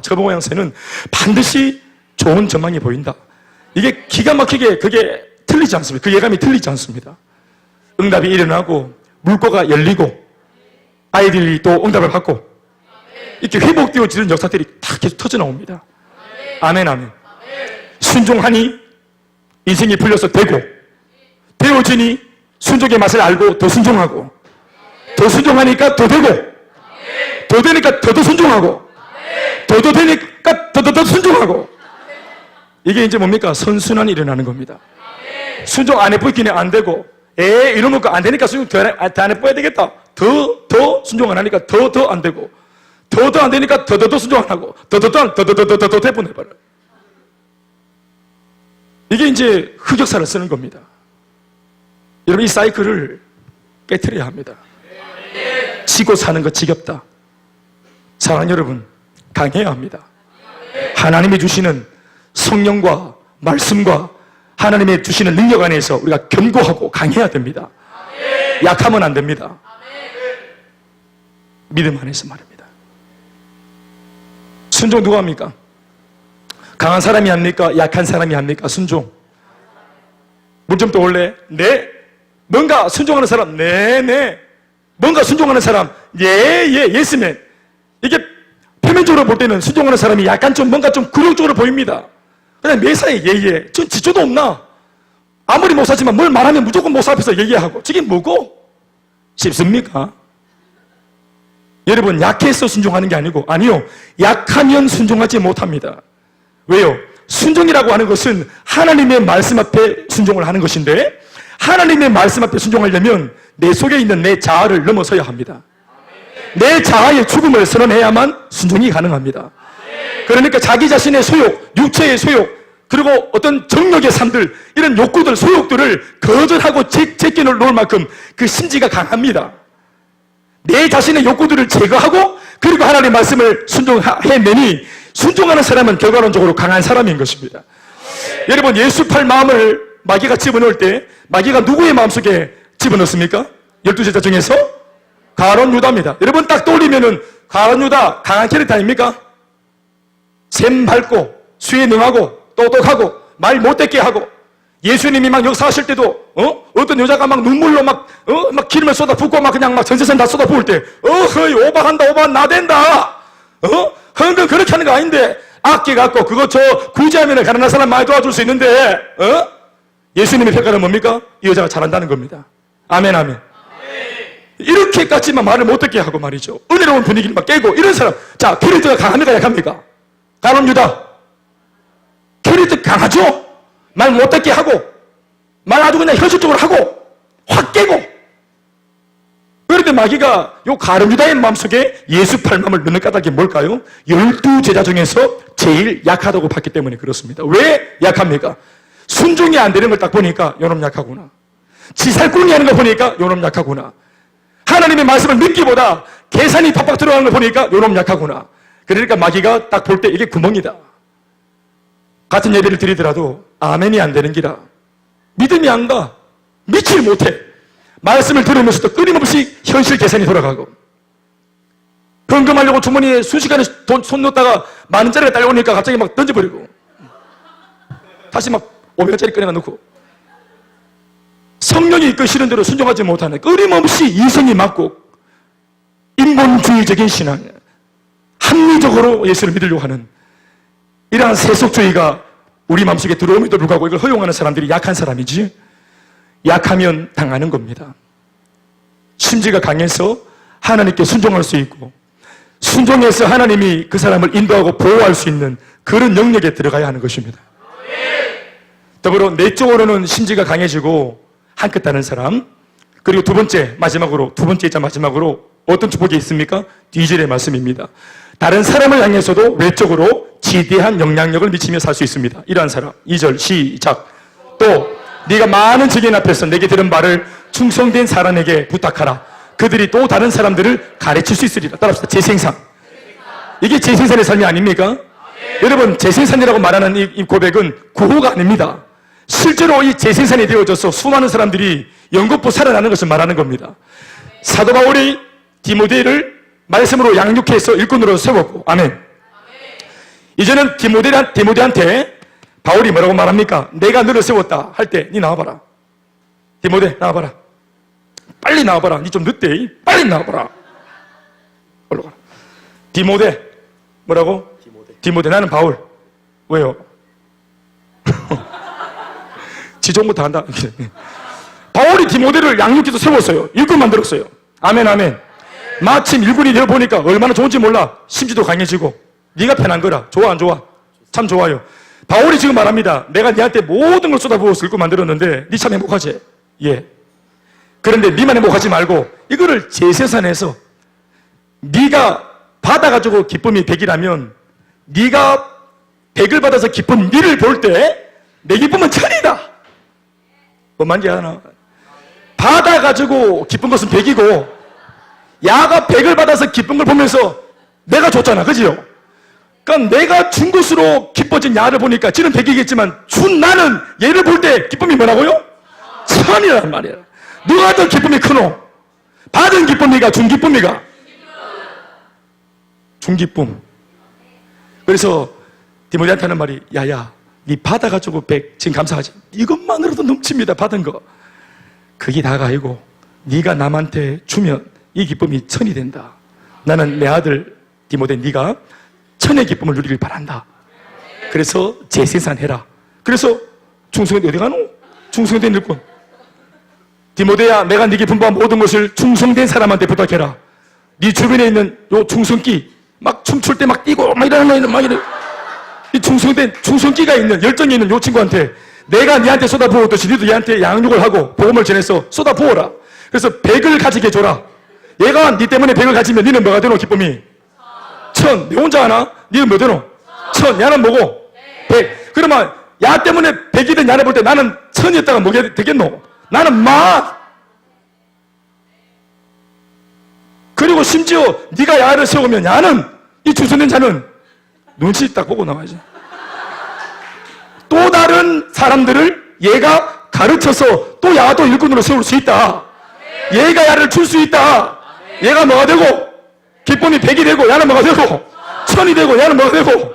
S1: 저 모양새는 반드시 좋은 전망이 보인다. 이게 기가 막히게 그게 틀리지 않습니다. 그 예감이 틀리지 않습니다. 응답이 일어나고 물꼬가 열리고 아이들이 또 응답을 받고 이렇게 회복되어지는 역사들이 다 계속 터져나옵니다. 아멘, 아멘. 순종하니 인생이 풀려서 되고, 되어지니 순종의 맛을 알고 더 순종하고, 더 순종하니까 더 되고, 더 되니까 더 순종하고, 더 되니까 더 순종하고. 이게 이제 뭡니까? 선순환이 일어나는 겁니다. 순종 안 해보기는 안 되고, 이러면 안 되니까 순종 더 안 해봐야 되겠다. 더 순종 안 하니까 더 안 되고, 더 안 되니까 더 순종 안 하고, 더 대분해버려. 이게 이제 흑역사를 쓰는 겁니다. 여러분, 이 사이클을 깨트려야 합니다. 지고 사는 거 지겹다. 사랑하는 여러분, 강해야 합니다. 하나님이 주시는 성령과 말씀과 하나님의 주시는 능력 안에서 우리가 견고하고 강해야 됩니다. 약하면 안 됩니다. 믿음 안에서 말입니다. 순종 누가 합니까? 강한 사람이 합니까? 약한 사람이 합니까? 순종. 문 좀 떠올래? 네. 뭔가 순종하는 사람? 네. 뭔가 순종하는 사람? 예스맨. 이게 표면적으로 볼 때는 순종하는 사람이 약간 좀 뭔가 좀 굴욕적으로 보입니다. 그냥 매사에 전 지조도 없나? 아무리 목사지만 뭘 말하면 무조건 목사 앞에서 얘기하고. 저게 뭐고? 쉽습니까? 여러분, 약해서 순종하는 게 아니요. 약하면 순종하지 못합니다. 왜요? 순종이라고 하는 것은 하나님의 말씀 앞에 순종을 하는 것인데, 하나님의 말씀 앞에 순종하려면 내 속에 있는 내 자아를 넘어서야 합니다. 내 자아의 죽음을 선언해야만 순종이 가능합니다. 그러니까 자기 자신의 소욕, 육체의 소욕, 그리고 어떤 정욕의 삶들, 이런 욕구들, 소욕들을 거절하고 제껴놓을 만큼 그 심지가 강합니다. 내 자신의 욕구들을 제거하고 그리고 하나님의 말씀을 순종해내니 순종하는 사람은 결과론적으로 강한 사람인 것입니다. 여러분, 예수팔 마음을 마귀가 집어넣을 때 마귀가 누구의 마음속에 집어넣습니까? 12제자 중에서 가룟 유다입니다. 여러분 딱 떠올리면은 가룟 유다 강한 캐릭터 아닙니까? 샘 밟고 수에 능하고 똑똑하고 말 못되게 하고 예수님이 막 역사하실 때도 어떤 여자가 막 눈물로 막 기름을 쏟아붓고 막 그냥 막 전세산 다 쏟아부을 때 허이 오바한다 오바 나댄다 헌금 그렇게 하는 거 아닌데 아껴갖고 그거 저 구제하면 가난한 사람 많이 도와줄 수 있는데 예수님의 평가는 뭡니까? 이 여자가 잘한다는 겁니다. 아멘 아멘. 이렇게까지만 말을 못 듣게 하고 말이죠. 은혜로운 분위기를 막 깨고 이런 사람 자 캐릭터가 강합니까 약합니까? 가룟 유다 캐릭터 강하죠? 말 못 듣게 하고 말 아주 그냥 현실적으로 하고 확 깨고 그런데 마귀가 요 가룟 유다의 마음속에 예수 팔맘을 넣는 까닭이 뭘까요? 12제자 중에서 제일 약하다고 봤기 때문에 그렇습니다. 왜 약합니까? 순종이 안 되는 걸 딱 보니까 요놈 약하구나. 지살꾼이 하는 거 보니까 요놈 약하구나. 하나님의 말씀을 믿기보다 계산이 팍팍 들어가는 걸 보니까 요놈 약하구나. 그러니까 마귀가 딱 볼 때 이게 구멍이다. 같은 예배를 드리더라도 아멘이 안 되는 기라 믿음이 안 가. 믿질 못해. 말씀을 들으면서도 끊임없이 현실 계산이 돌아가고 헌금하려고 주머니에 순식간에 손 넣다가 10,000원짜리가 딸려오니까 갑자기 막 던져버리고 다시 막 500원짜리 꺼내가 넣고 성령이 이끄시는 대로 순종하지 못하는 끊임없이 이성이 맞고 인본주의적인 신앙 합리적으로 예수를 믿으려고 하는 이러한 세속주의가 우리 마음속에 들어옴에도 불구하고 이걸 허용하는 사람들이 약한 사람이지 약하면 당하는 겁니다. 심지가 강해서 하나님께 순종할 수 있고 순종해서 하나님이 그 사람을 인도하고 보호할 수 있는 그런 영역에 들어가야 하는 것입니다. 더불어 내적으로는 심지가 강해지고 한끗 다른 사람 그리고 두 번째이자 마지막으로 어떤 축복이 있습니까? 뒤절의 말씀입니다. 다른 사람을 향해서도 외적으로 지대한 영향력을 미치며 살 수 있습니다. 이러한 사람 2절 시작 또 네가 많은 증인 앞에서 내게 들은 말을 충성된 사람에게 부탁하라. 그들이 또 다른 사람들을 가르칠 수 있으리라. 따라합시다. 재생산. 이게 재생산의 삶이 아닙니까? 여러분 재생산이라고 말하는 이 고백은 구호가 아닙니다. 실제로 이 재생산이 되어져서 수많은 사람들이 영겁고 살아나는 것을 말하는 겁니다. 사도 바울이 디모데를 말씀으로 양육해서 일꾼으로 세웠고 아멘. 이제는 디모데한테 바울이 뭐라고 말합니까? 내가 너를 세웠다 할 때 니 나와봐라. 디모데 나와봐라. 빨리 나와봐라. 니 좀 늦대. 빨리 나와봐라. 올라가라. 디모데 뭐라고? 디모데 나는 바울. 왜요? 지종부터 한다. 바울이 디모데를 양육해서 세웠어요. 일꾼 만들었어요. 아멘 아멘. 마침 일꾼이 되어 보니까 얼마나 좋은지 몰라. 심지도 강해지고 네가 편한 거라. 좋아 안 좋아? 참 좋아요. 바울이 지금 말합니다. 내가 네한테 모든 걸 쏟아부어서 일꾼 만들었는데 네 참 행복하지? 예. 그런데 네만 행복하지 말고 이거를 재생산해서 네가 받아가지고 기쁨이 100이라면 네가 100을 받아서 기쁜 니를 볼 때 내 기쁨은 1000이다. 뭔 말인지 아나? 받아가지고 기쁜 것은 100이고 야가 100을 받아서 기쁜 걸 보면서 내가 줬잖아. 그지요? 그러니까 내가 준 것으로 기뻐진 야를 보니까 지는 100이겠지만 준 나는 얘를 볼 때 기쁨이 뭐라고요? 1000이란 말이야. 누가 더 기쁨이 크노? 받은 기쁨이가 준 기쁨이가? 준 기쁨. 그래서 디모데한테 하는 말이 야야 네 받아가지고 100 지금 감사하지. 이것만으로도 넘칩니다. 받은 거. 그게 다가 아니고 네가 남한테 주면 이 기쁨이 1000이 된다. 나는 내 아들 디모데 네가 1000의 기쁨을 누리길 바란다. 그래서 재생산해라. 그래서 충성된 어디 가노? 충성된 일꾼. 디모데야 내가 네게 분부한 모든 것을 충성된 사람한테 부탁해라. 네 주변에 있는 요 충성기 막 춤출 때 막 뛰고 막 이러는 막 이런 이 충성기가 있는 열정이 있는 요 친구한테 내가 네한테 쏟아부었듯이 너도 얘한테 양육을 하고 복음을 전해서 쏟아부어라. 그래서 100을 가지게 줘라. 얘가 네 때문에 100을 가지면 너는 뭐가 되노? 기쁨이 1000. 네 혼자 하나? 너는 뭐 되노? 1000. 야는 뭐고? 100. 그러면 야 때문에 100이든 야를 볼 때 나는 1000이었다가 뭐가 되겠노? 나는 막. 그리고 심지어 네가 야를 세우면 야는 이 충성된 자는 눈치 딱 보고 나와야지. 또 다른 사람들을 얘가 가르쳐서 또 야도 일꾼으로 세울 수 있다. 얘가 야를 줄 수 있다. 얘가 뭐가 되고 기쁨이 100이 되고 야는 뭐가 되고 1000이 되고 야는 뭐가 되고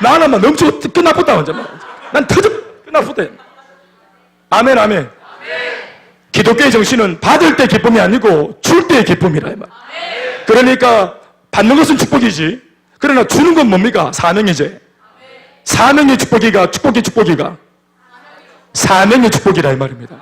S1: 나는 막 넘치고 끝나쁘다 완전. 난 터져 끝나쁘다. 아멘 아멘. 기독교의 정신은 받을 때 기쁨이 아니고 줄 때의 기쁨이라 이 말. 그러니까 받는 것은 축복이지. 그러나 주는 건 뭡니까? 사명이지. 사명의 축복이가 사명의 축복이라 이 말입니다.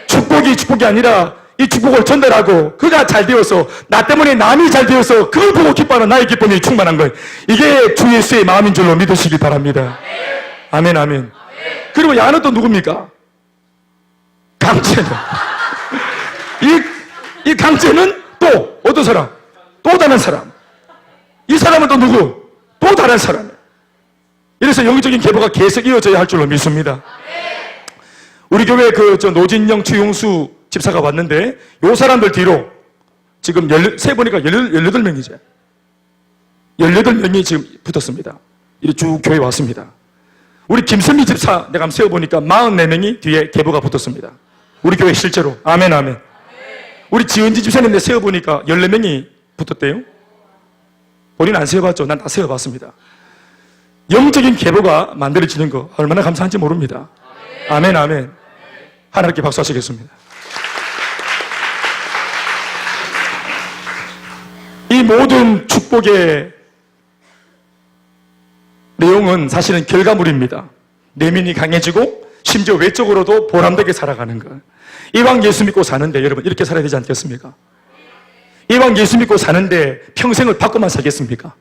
S1: 축복이 아니라 이 축복을 전달하고 그가 잘 되어서 나 때문에 남이 잘 되어서 그걸 보고 기뻐하는 나의 기쁨이 충만한 거예요. 이게 주 예수의 마음인 줄로 믿으시기 바랍니다. 아멘 아멘. 그리고 야는 또 누굽니까? 강제는 이 강제는 또 어떤 사람? 또 다른 사람. 이 사람은 또 누구? 또 다른 사람. 이래서 영적인 계보가 계속 이어져야 할 줄로 믿습니다. 우리 교회 노진영, 최용수 집사가 왔는데 요 사람들 뒤로 지금 세보니까 18명이죠. 18명이 지금 붙었습니다. 이렇게 쭉 교회 왔습니다. 우리 김선미 집사 내가 한번 세어보니까 44명이 뒤에 계보가 붙었습니다. 우리 교회 실제로. 아멘 아멘. 우리 지은지 집사님 내 세어보니까 14명이 붙었대요. 본인은 안 세어봤죠? 난 다 세어봤습니다. 영적인 계보가 만들어지는 거 얼마나 감사한지 모릅니다. 아멘 아멘. 하나님께 박수하시겠습니다. 이 모든 축복의 내용은 사실은 결과물입니다. 내면이 강해지고 심지어 외적으로도 보람되게 살아가는 것. 이왕 예수 믿고 사는데 여러분 이렇게 살아야 되지 않겠습니까? 이왕 예수 믿고 사는데 평생을 받고만 살겠습니까?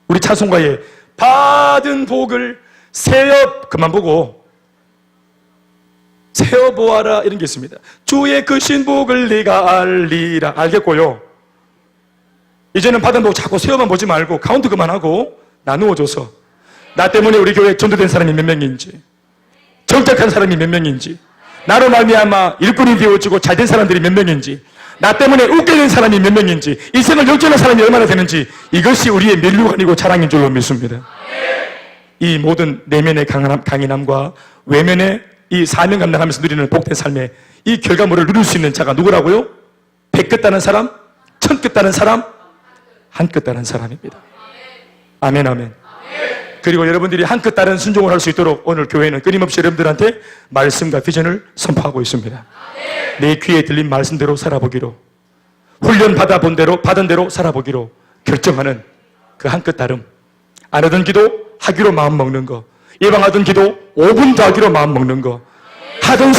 S1: 우리 찬송가에 받은 복을 세어 그만 보고 세어보아라 이런 게 있습니다. 주의 크신 복을 네가 알리라. 알겠고요. 이제는 받은 복 자꾸 세어만 보지 말고 카운트 그만하고 나누어줘서 나 때문에 우리 교회에 전도된 사람이 몇 명인지 정착한 사람이 몇 명인지 나로 말미암아 일꾼이 되어지고 잘된 사람들이 몇 명인지 나 때문에 웃게 된 사람이 몇 명인지 인생을 역전한 사람이 얼마나 되는지 이것이 우리의 면류관이고 자랑인 줄로 믿습니다. 이 모든 내면의 강인함과 외면의 이 사명 감당하면서 누리는 복된 삶의 이 결과물을 누릴 수 있는 자가 누구라고요? 100끗 다는 사람? 1000끗 다는 사람? 한 끗 다는 사람입니다. 아멘 아멘. 그리고 여러분들이 한 끗 다른 순종을 할 수 있도록 오늘 교회는 끊임없이 여러분들한테 말씀과 비전을 선포하고 있습니다. 내 귀에 들린 말씀대로 살아보기로 훈련 받아본 대로 받은 대로 살아보기로 결정하는 그 한 끗 다름. 안 하던 기도 하기로 마음 먹는 거, 예방하던 기도 5분 더 하기로 마음 먹는 거, 하던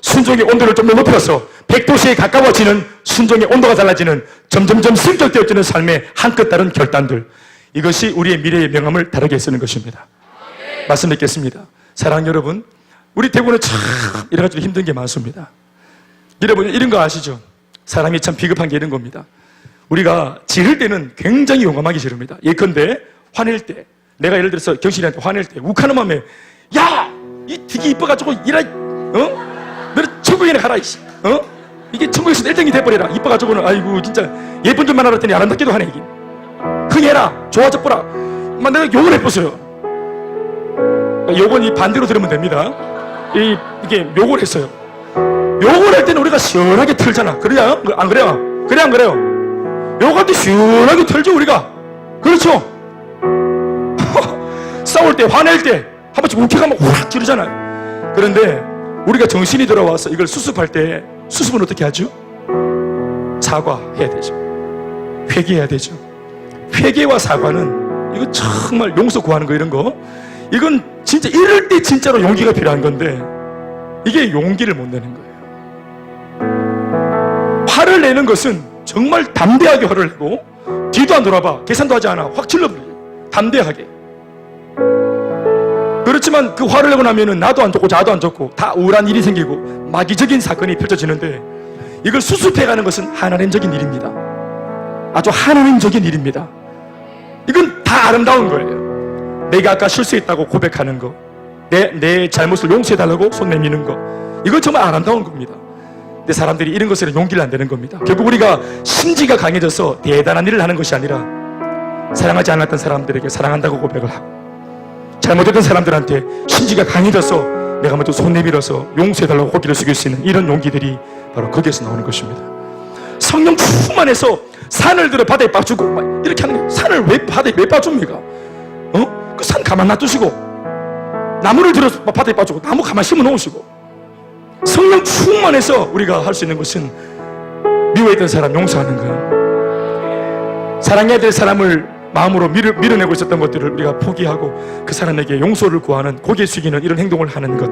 S1: 순종의 온도를 좀 더 높여서 100도씨에 가까워지는 순종의 온도가 달라지는 점점점 성격되어지는 삶의 한 끗 다른 결단들. 이것이 우리의 미래의 명암을 다르게 쓰는 것입니다. 말씀 뵙겠습니다. 사랑하는 여러분, 우리 대구는 참 여러 가지로 힘든 게 많습니다. 여러분 이런 거 아시죠? 사람이 참 비겁한 게 이런 겁니다. 우리가 지를 때는 굉장히 용감하게 지릅니다. 예컨대 화낼 때, 내가 예를 들어서 경실이한테 화낼 때 욱하는 마음에 야! 이 되게 이뻐가지고 이라 너는 천국에나 가라 이씨 이게 천국에서 1등이 돼버려라. 이뻐가지고는 아이고 진짜 예쁜 줄만 알았더니 아름답기도 하네 이게. 흥해라 좋아져보라. 막 내가 욕을 해보세요. 욕은 이 반대로 들으면 됩니다. 이게 욕을 했어요. 욕을 할 때는 우리가 시원하게 틀잖아. 그래야 안 그래요? 그래 안 그래요? 욕할 때 시원하게 틀죠 우리가. 그렇죠? 싸울 때 화낼 때 한 번씩 욱해가면 확 지르잖아요. 그런데 우리가 정신이 돌아와서 이걸 수습할 때 수습은 어떻게 하죠? 사과해야 되죠. 회개해야 되죠. 회개와 사과는 이거 정말 용서 구하는 거 이런 거 이건 진짜 이럴 때 진짜로 용기가 필요한 건데 이게 용기를 못 내는 거예요. 화를 내는 것은 정말 담대하게 화를 내고 뒤도 안 돌아봐 계산도 하지 않아 확 질러버려요. 담대하게. 그렇지만 그 화를 내고 나면은 나도 안 좋고 자도 안 좋고 다 우울한 일이 생기고 마귀적인 사건이 펼쳐지는데 이걸 수습해가는 것은 하나님적인 일입니다. 아주 하나님적인 일입니다. 이건 다 아름다운 거예요. 내가 아까 실수했다고 고백하는 거, 내 잘못을 용서해달라고 손 내미는 거, 이건 정말 아름다운 겁니다. 근데 사람들이 이런 것에 용기를 안 내는 겁니다. 결국 우리가 심지가 강해져서 대단한 일을 하는 것이 아니라 사랑하지 않았던 사람들에게 사랑한다고 고백을 하고 잘못했던 사람들한테 심지가 강해져서 내가 먼저 손 내밀어서 용서해달라고 고개를 숙일 수 있는 이런 용기들이 바로 거기에서 나오는 것입니다. 성령 충만해서 산을 들어 바다에 빠주고 막 이렇게 하는 거예요. 산을 왜 바다에 왜 빠줍니까? 그 산 가만 놔두시고 나무를 들어서 바다에 빠주고 나무 가만 심어 놓으시고 성령 충만해서 우리가 할 수 있는 것은 미워했던 사람 용서하는 것, 사랑해야 될 사람을 마음으로 밀어내고 있었던 것들을 우리가 포기하고 그 사람에게 용서를 구하는, 고개 숙이는 이런 행동을 하는 것,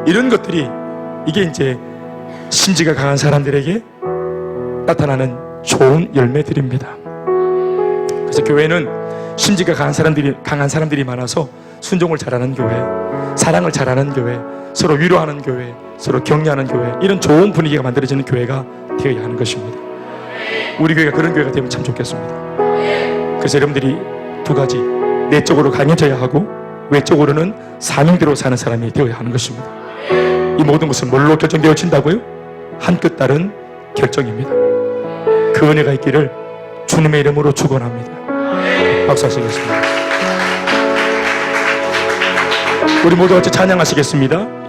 S1: 이런 것들이 이게 이제 심지가 강한 사람들에게 나타나는 좋은 열매들입니다. 그래서 교회는 심지가 강한 사람들이 많아서 순종을 잘하는 교회, 사랑을 잘하는 교회, 서로 위로하는 교회, 서로 격려하는 교회, 이런 좋은 분위기가 만들어지는 교회가 되어야 하는 것입니다. 우리 교회가 그런 교회가 되면 참 좋겠습니다. 그래서 여러분들이 두 가지, 내적으로 강해져야 하고 외적으로는 사명대로 사는 사람이 되어야 하는 것입니다. 이 모든 것은 뭘로 결정되어진다고요? 한 끝 다른 결정입니다. 그 은혜가 있기를 주님의 이름으로 축원합니다. 박수하시겠습니다. 우리 모두 같이 찬양하시겠습니다.